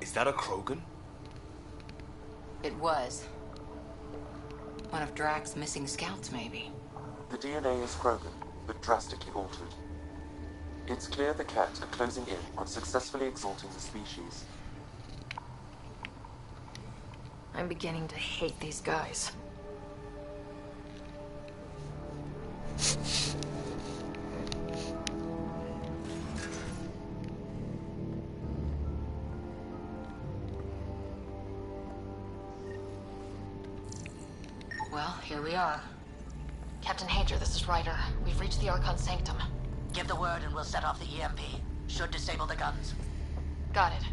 Is that a Krogan? It was. One of Drax's missing scouts, maybe. The DNA is Krogan, but drastically altered. It's clear the Ket are closing in on successfully exalting the species. I'm beginning to hate these guys. Well, here we are. Captain Hager, this is Ryder. We've reached the Archon Sanctum. Give the word and we'll set off the EMP. Should disable the guns. Got it.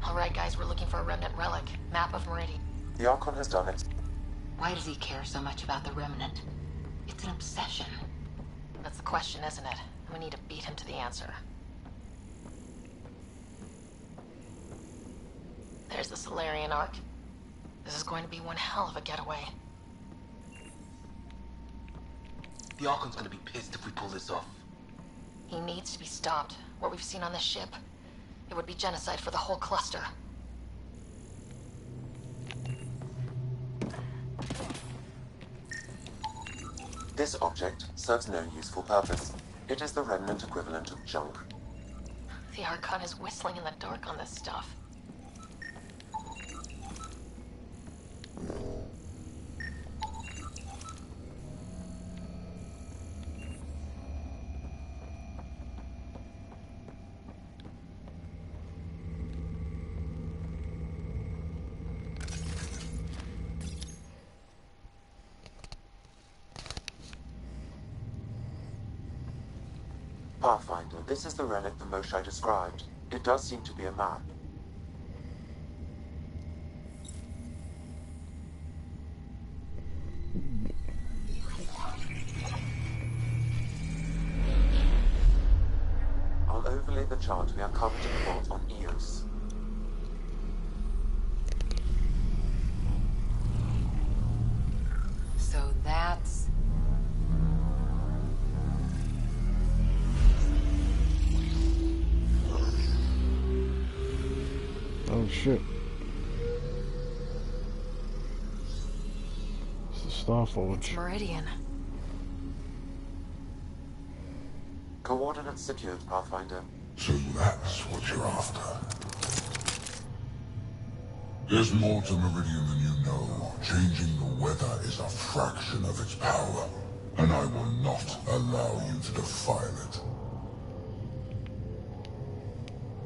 Alright guys, we're looking for a remnant relic. Map of Meridian. The Archon has done it. Why does he care so much about the remnant? It's an obsession. That's the question, isn't it? We need to beat him to the answer. There's the Solarian Ark. This is going to be one hell of a getaway. The Archon's gonna be pissed if we pull this off. He needs to be stopped. What we've seen on this ship, it would be genocide for the whole cluster. This object serves no useful purpose. It is the remnant equivalent of junk. The Archon is whistling in the dark on this stuff. Pathfinder, this is the relic the Moshai described. It does seem to be a map. chart, we are covered in the vault on Eos. So that's... Oh shit. It's the Starforge. It's Meridian. Coordinates secured, Pathfinder. So that's what you're after. There's more to Meridian than you know. Changing the weather is a fraction of its power, and I will not allow you to defile it.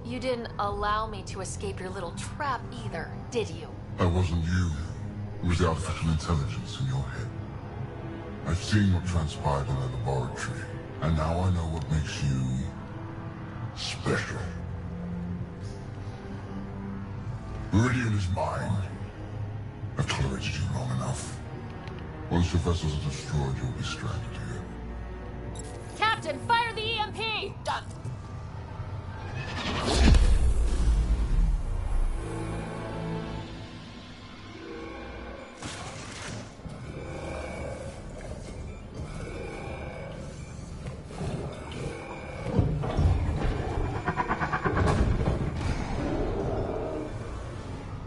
You didn't allow me to escape your little trap either, did you? That wasn't you. It was the artificial intelligence in your head. I've seen what transpired in the laboratory, and now I know what makes you... special. Meridian is mine. I've tolerated you long enough. Once your vessels are destroyed, you'll be stranded here. Captain, fire the EMP! Done.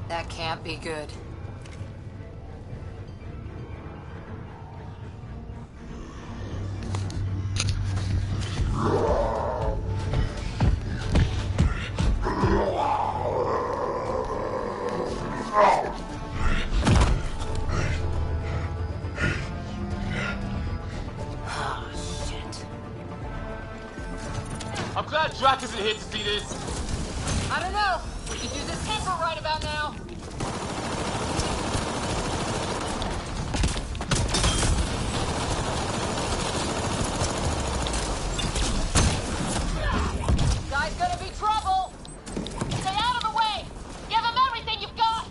That can't be good. I'm glad Drac isn't here to see this. I don't know. We could use this paper right about now. Guy's gonna be trouble. Stay out of the way. Give him everything you've got.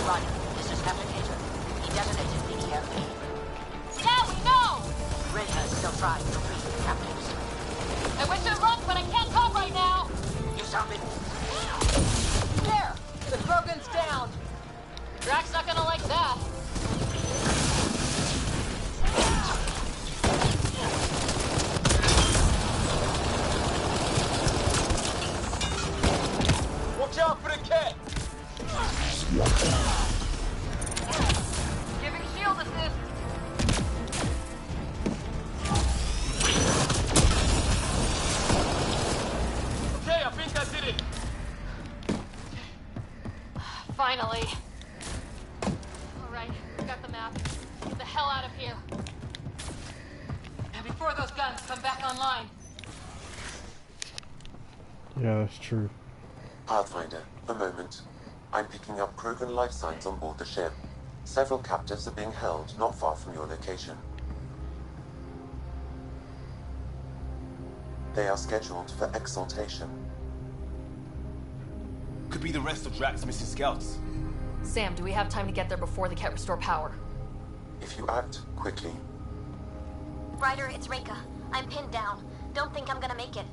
Roger, this is Captain Hager. He detonated the EMP. Yeah, we know. Reza is still trying to free the captives. I wish it runs, but I can't talk right now. You sound it. There. The Krogan's down. Drax's not gonna like that. Watch out for the cat. Giving shield assist. Okay, I think I did it. Finally. Alright, we got the map. Get the hell out of here. And before those guns come back online. Yeah, that's true. Pathfinder, a moment. I'm picking up Krogan life signs on board the ship. Several captives are being held not far from your location. They are scheduled for exaltation. Could be the rest of Drac's missing scouts. Sam, do we have time to get there before the Ket restore power? If you act quickly. Ryder, it's Reika. I'm pinned down. Don't think I'm gonna make it.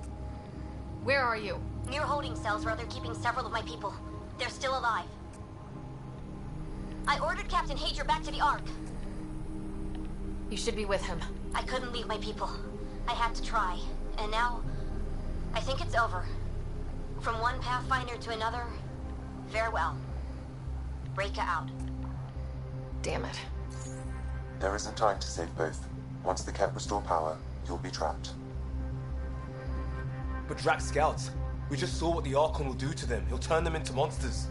Where are you? Near holding cells where they're keeping several of my people. They're still alive. I ordered Captain Hager back to the Ark. You should be with him. I couldn't leave my people. I had to try. And now, I think it's over. From one Pathfinder to another, farewell. Reika out. Damn it. There isn't time to save both. Once the Ket restore power, you'll be trapped. But Drac's scouts, we just saw what the Archon will do to them. He'll turn them into monsters.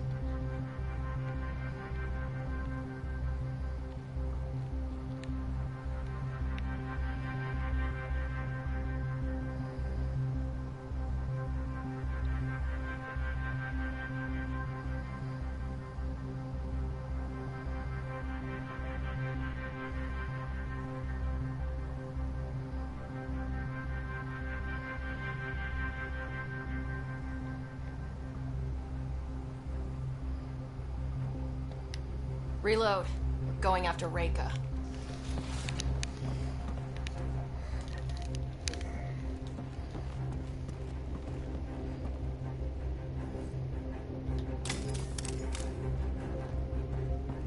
Reload. We're going after Reika.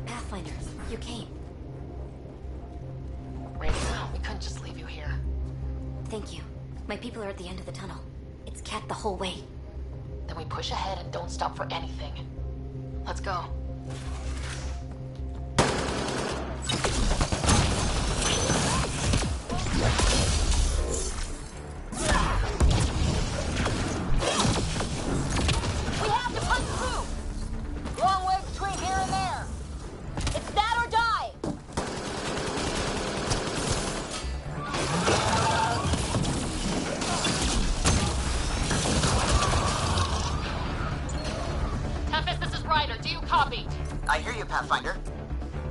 Pathfinder, you came. Reika, we couldn't just leave you here. Thank you. My people are at the end of the tunnel. It's Cat the whole way. Then we push ahead and don't stop for anything. Let's go. We have to punch through! Long way between here and there. It's that or die! Tempest, this is Ryder. Do you copy? I hear you, Pathfinder.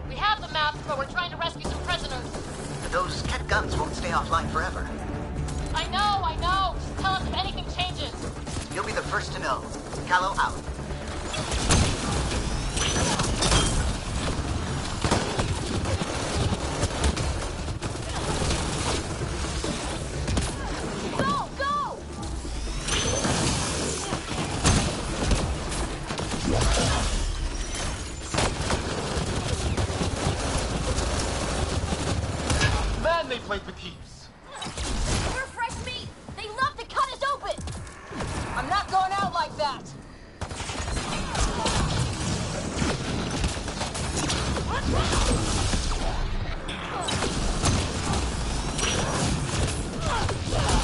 We have the map, but we're trying to rescue some prisoners. Those Ket guns won't stay offline forever. I know. Just tell us if anything changes. You'll be the first to know. Callow out. Go! Go! Man, they played for keeps. We're fresh meat! They love to cut us open! I'm not going out like that!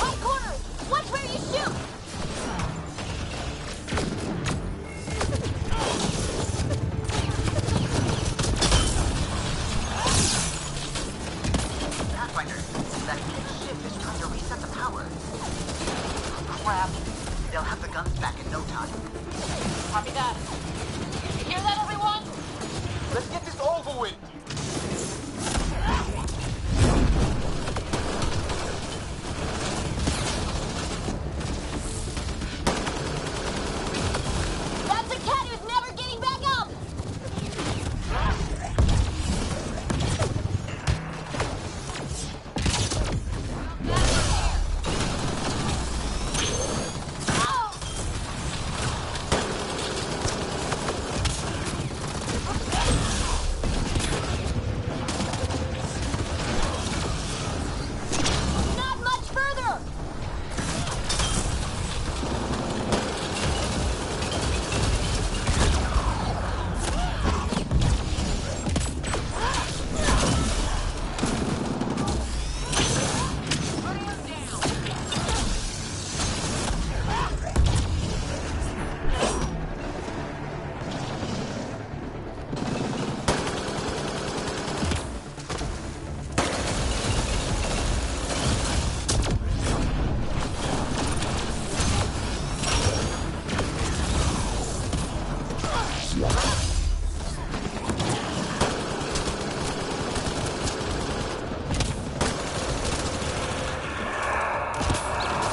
Right corners! Watch where you shoot! Pathfinder, that Ket ship is trying to reset the power. Crap. They'll have the guns back in no time. Copy that. You hear that, everyone? Let's get this over with. That's a cat who's never getting back up! Not much further!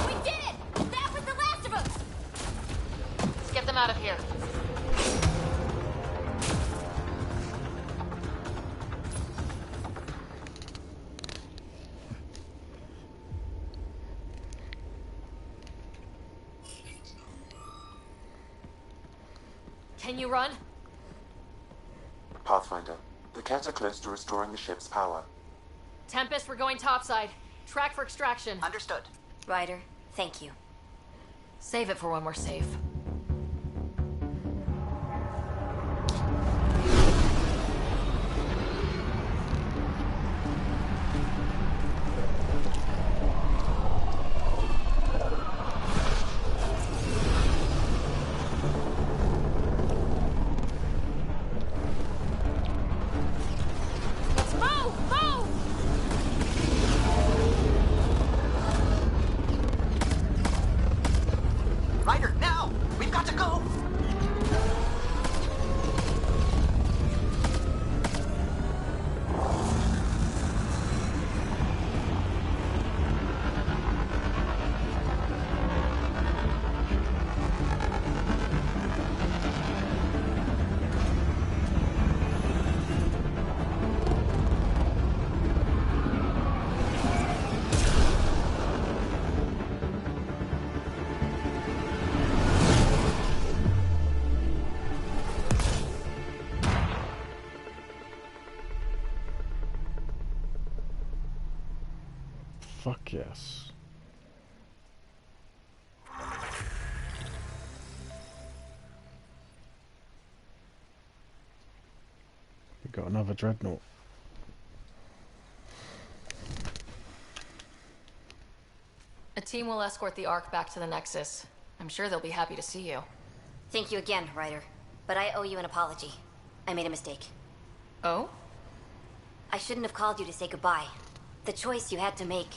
We did it! That was the last of us! Let's get them out of here. Can you run? Pathfinder, the Ket are close to restoring the ship's power. Tempest, we're going topside. Track for extraction. Understood. Ryder, thank you. Save it for when we're safe. Let's move! Move! Ryder, now! Fuck yes. We got another dreadnought. A team will escort the Ark back to the Nexus. I'm sure they'll be happy to see you. Thank you again, Ryder. But I owe you an apology. I made a mistake. Oh? I shouldn't have called you to say goodbye. The choice you had to make.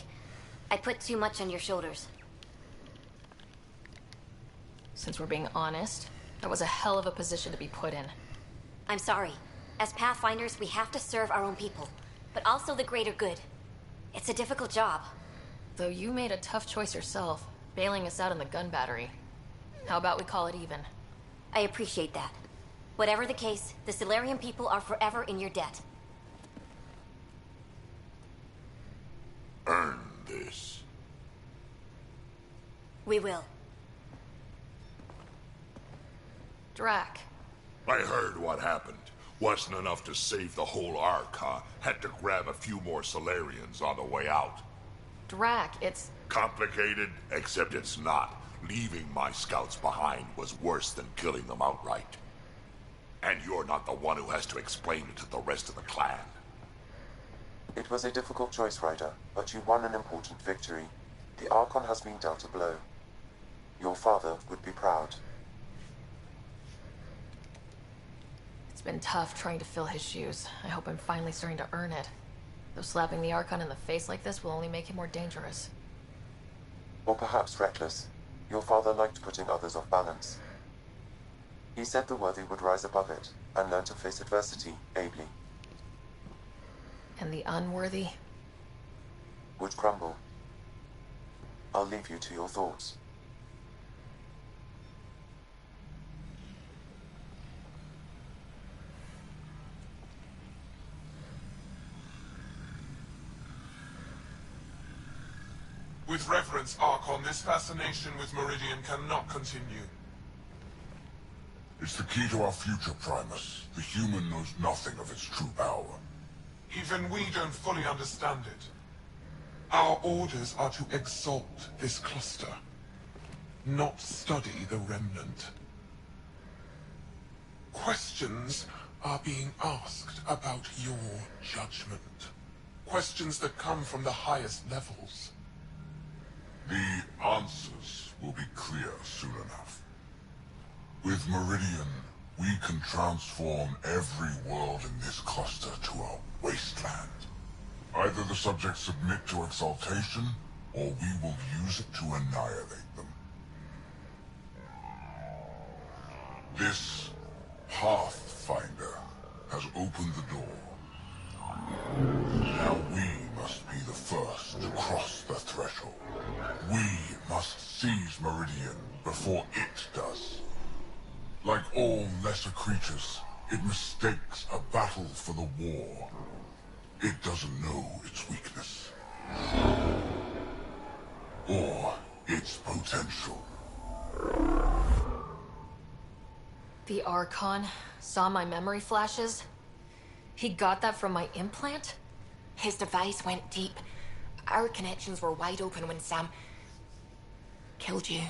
I put too much on your shoulders. Since we're being honest, that was a hell of a position to be put in. I'm sorry. As Pathfinders, we have to serve our own people, but also the greater good. It's a difficult job. Though you made a tough choice yourself, bailing us out in the gun battery. How about we call it even? I appreciate that. Whatever the case, the Solarian people are forever in your debt. Earn this. We will. Drac. I heard what happened. Wasn't enough to save the whole Ark, huh? Had to grab a few more Solarians on the way out. Drac, it's... Complicated, except it's not. Leaving my scouts behind was worse than killing them outright. And you're not the one who has to explain it to the rest of the clan. It was a difficult choice, Ryder, but you won an important victory. The Archon has been dealt a blow. Your father would be proud. It's been tough trying to fill his shoes. I hope I'm finally starting to earn it. Though slapping the Archon in the face like this will only make him more dangerous. Or perhaps reckless. Your father liked putting others off balance. He said the worthy would rise above it and learn to face adversity ably. And the unworthy? Would crumble. I'll leave you to your thoughts. With reverence, Archon, this fascination with Meridian cannot continue. It's the key to our future, Primus. The human knows nothing of its true power. Even we don't fully understand it. Our orders are to exalt this cluster, not study the remnant. Questions are being asked about your judgment. Questions that come from the highest levels. The answers will be clear soon enough. With Meridian, we can transform every world in this cluster to a wasteland. Either the subjects submit to exaltation, or we will use it to annihilate them. This Pathfinder has opened the door. Now we must be the first to cross the threshold. We must seize Meridian before it does. Like all lesser creatures, it mistakes a battle for the war. It doesn't know its weakness. Or its potential. The Archon saw my memory flashes? He got that from my implant? His device went deep. Our connections were wide open when Sam killed you.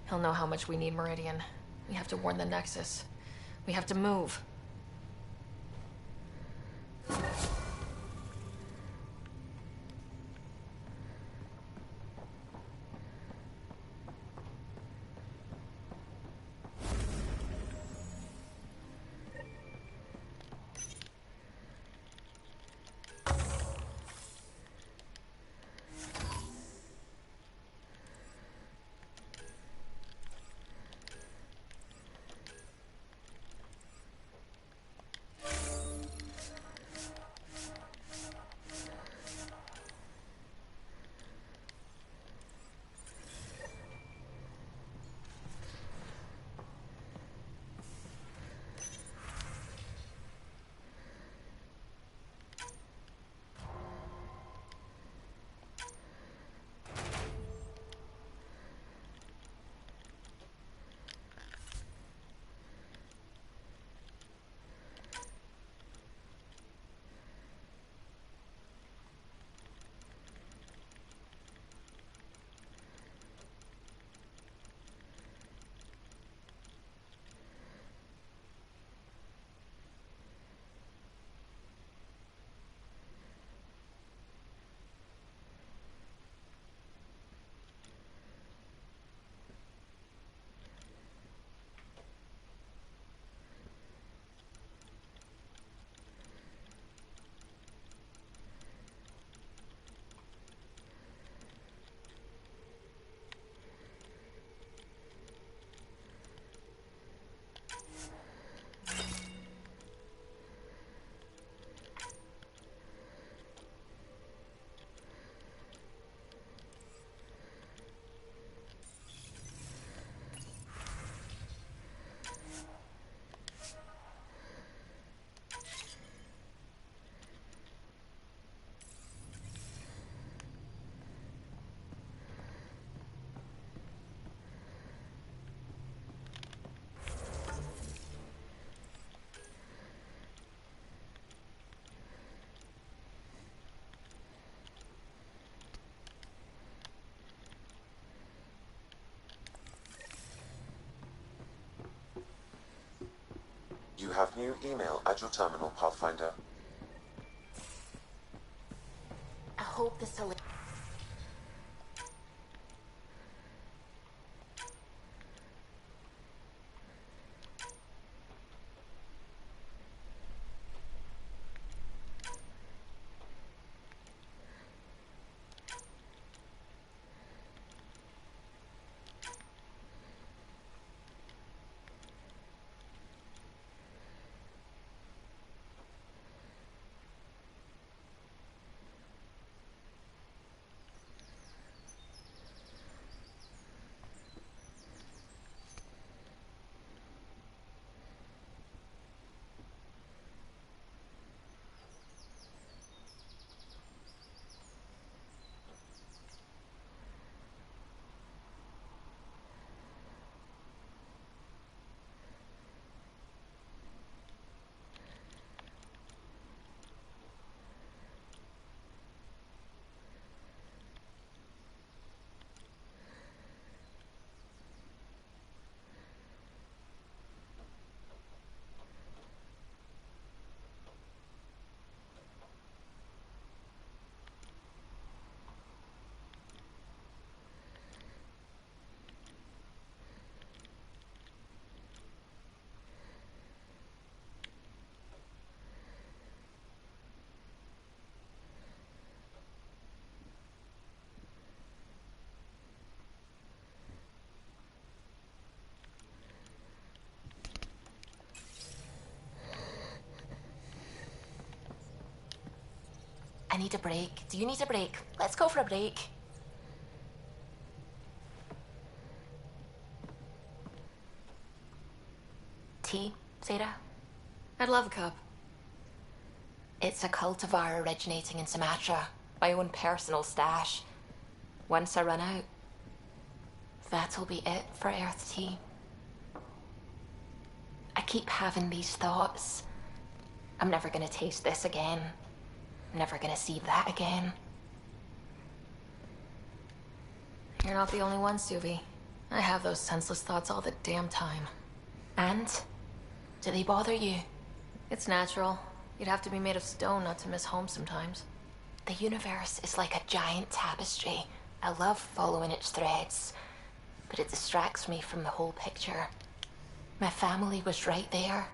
He'll know how much we need Meridian. We have to warn the Nexus. We have to move. You have new email at your terminal, Pathfinder. I hope this will... I need a break. Do you need a break? Let's go for a break. Tea, Sarah? I'd love a cup. It's a cultivar originating in Sumatra. My own personal stash. Once I run out, that'll be it for Earth tea. I keep having these thoughts. I'm never gonna taste this again. I'm never gonna see that again. You're not the only one, Suvi. I have those senseless thoughts all the damn time. And? Do they bother you? It's natural. You'd have to be made of stone not to miss home sometimes. The universe is like a giant tapestry. I love following its threads, but it distracts me from the whole picture. My family was right there,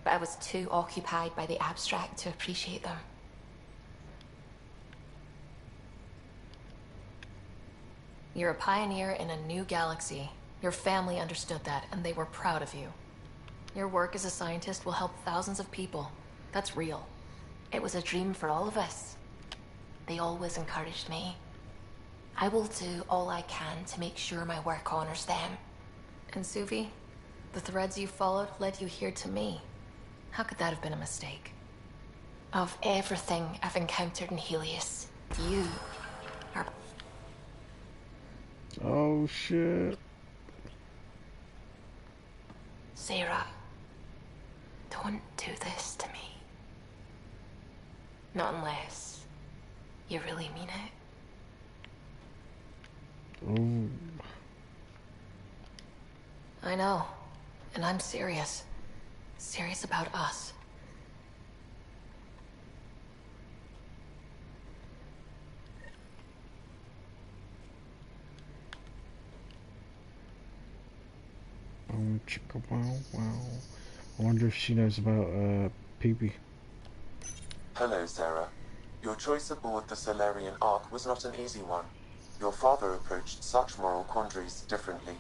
but I was too occupied by the abstract to appreciate them. You're a pioneer in a new galaxy. Your family understood that, and they were proud of you. Your work as a scientist will help thousands of people. That's real. It was a dream for all of us. They always encouraged me. I will do all I can to make sure my work honors them. And Suvi, the threads you followed led you here to me. How could that have been a mistake? Of everything I've encountered in Helios, you are... Oh, shit. Sarah, don't do this to me. Not unless you really mean it. Ooh. I know. And I'm serious. Serious about us. Chicka wow wow. I wonder if she knows about Pee-Pee. Hello, Sarah. Your choice aboard the Solarian Ark was not an easy one. Your father approached such moral quandaries differently.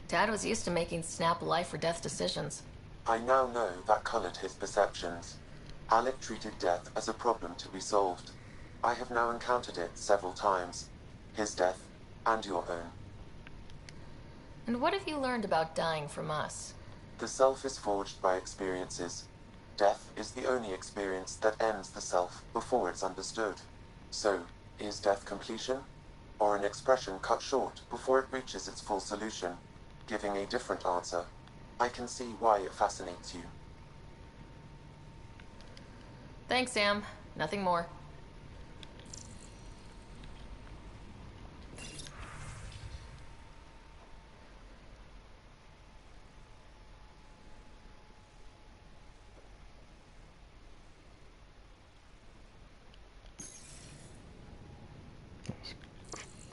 Dad was used to making snap life or death decisions. I now know that colored his perceptions. Alec treated death as a problem to be solved. I have now encountered it several times. His death, and your own. And what have you learned about dying from us? The self is forged by experiences. Death is the only experience that ends the self before it's understood. So, is death completion? Or an expression cut short before it reaches its full solution, giving a different answer? I can see why it fascinates you. Thanks, Sam. Nothing more.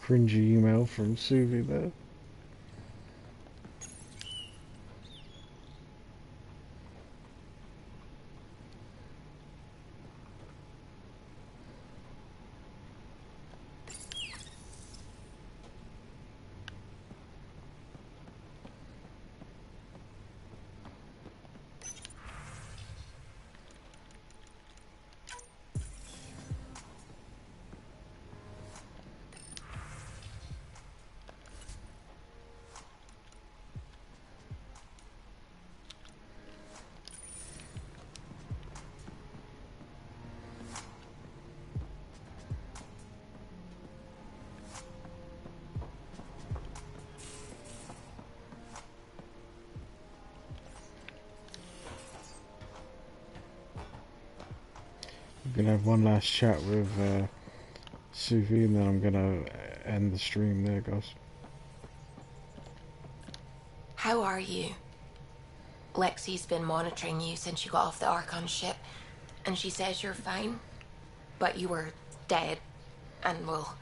cringy email from Suvi there. I'm gonna have one last chat with Suvi, and then I'm gonna end the stream there, guys. How are you? Lexi's been monitoring you since you got off the Archon ship, and she says you're fine, but you were dead, and well,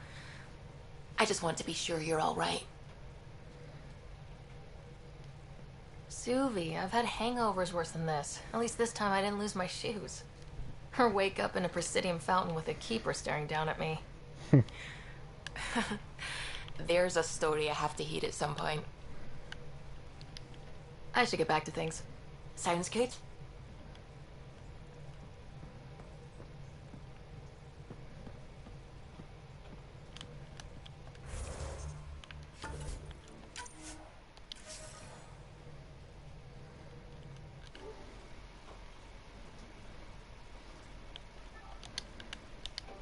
I just want to be sure you're all right. Suvi, I've had hangovers worse than this. At least this time I didn't lose my shoes. Or wake up in a Presidium fountain with a keeper staring down at me. There's a story I have to hear at some point. I should get back to things. Sounds good.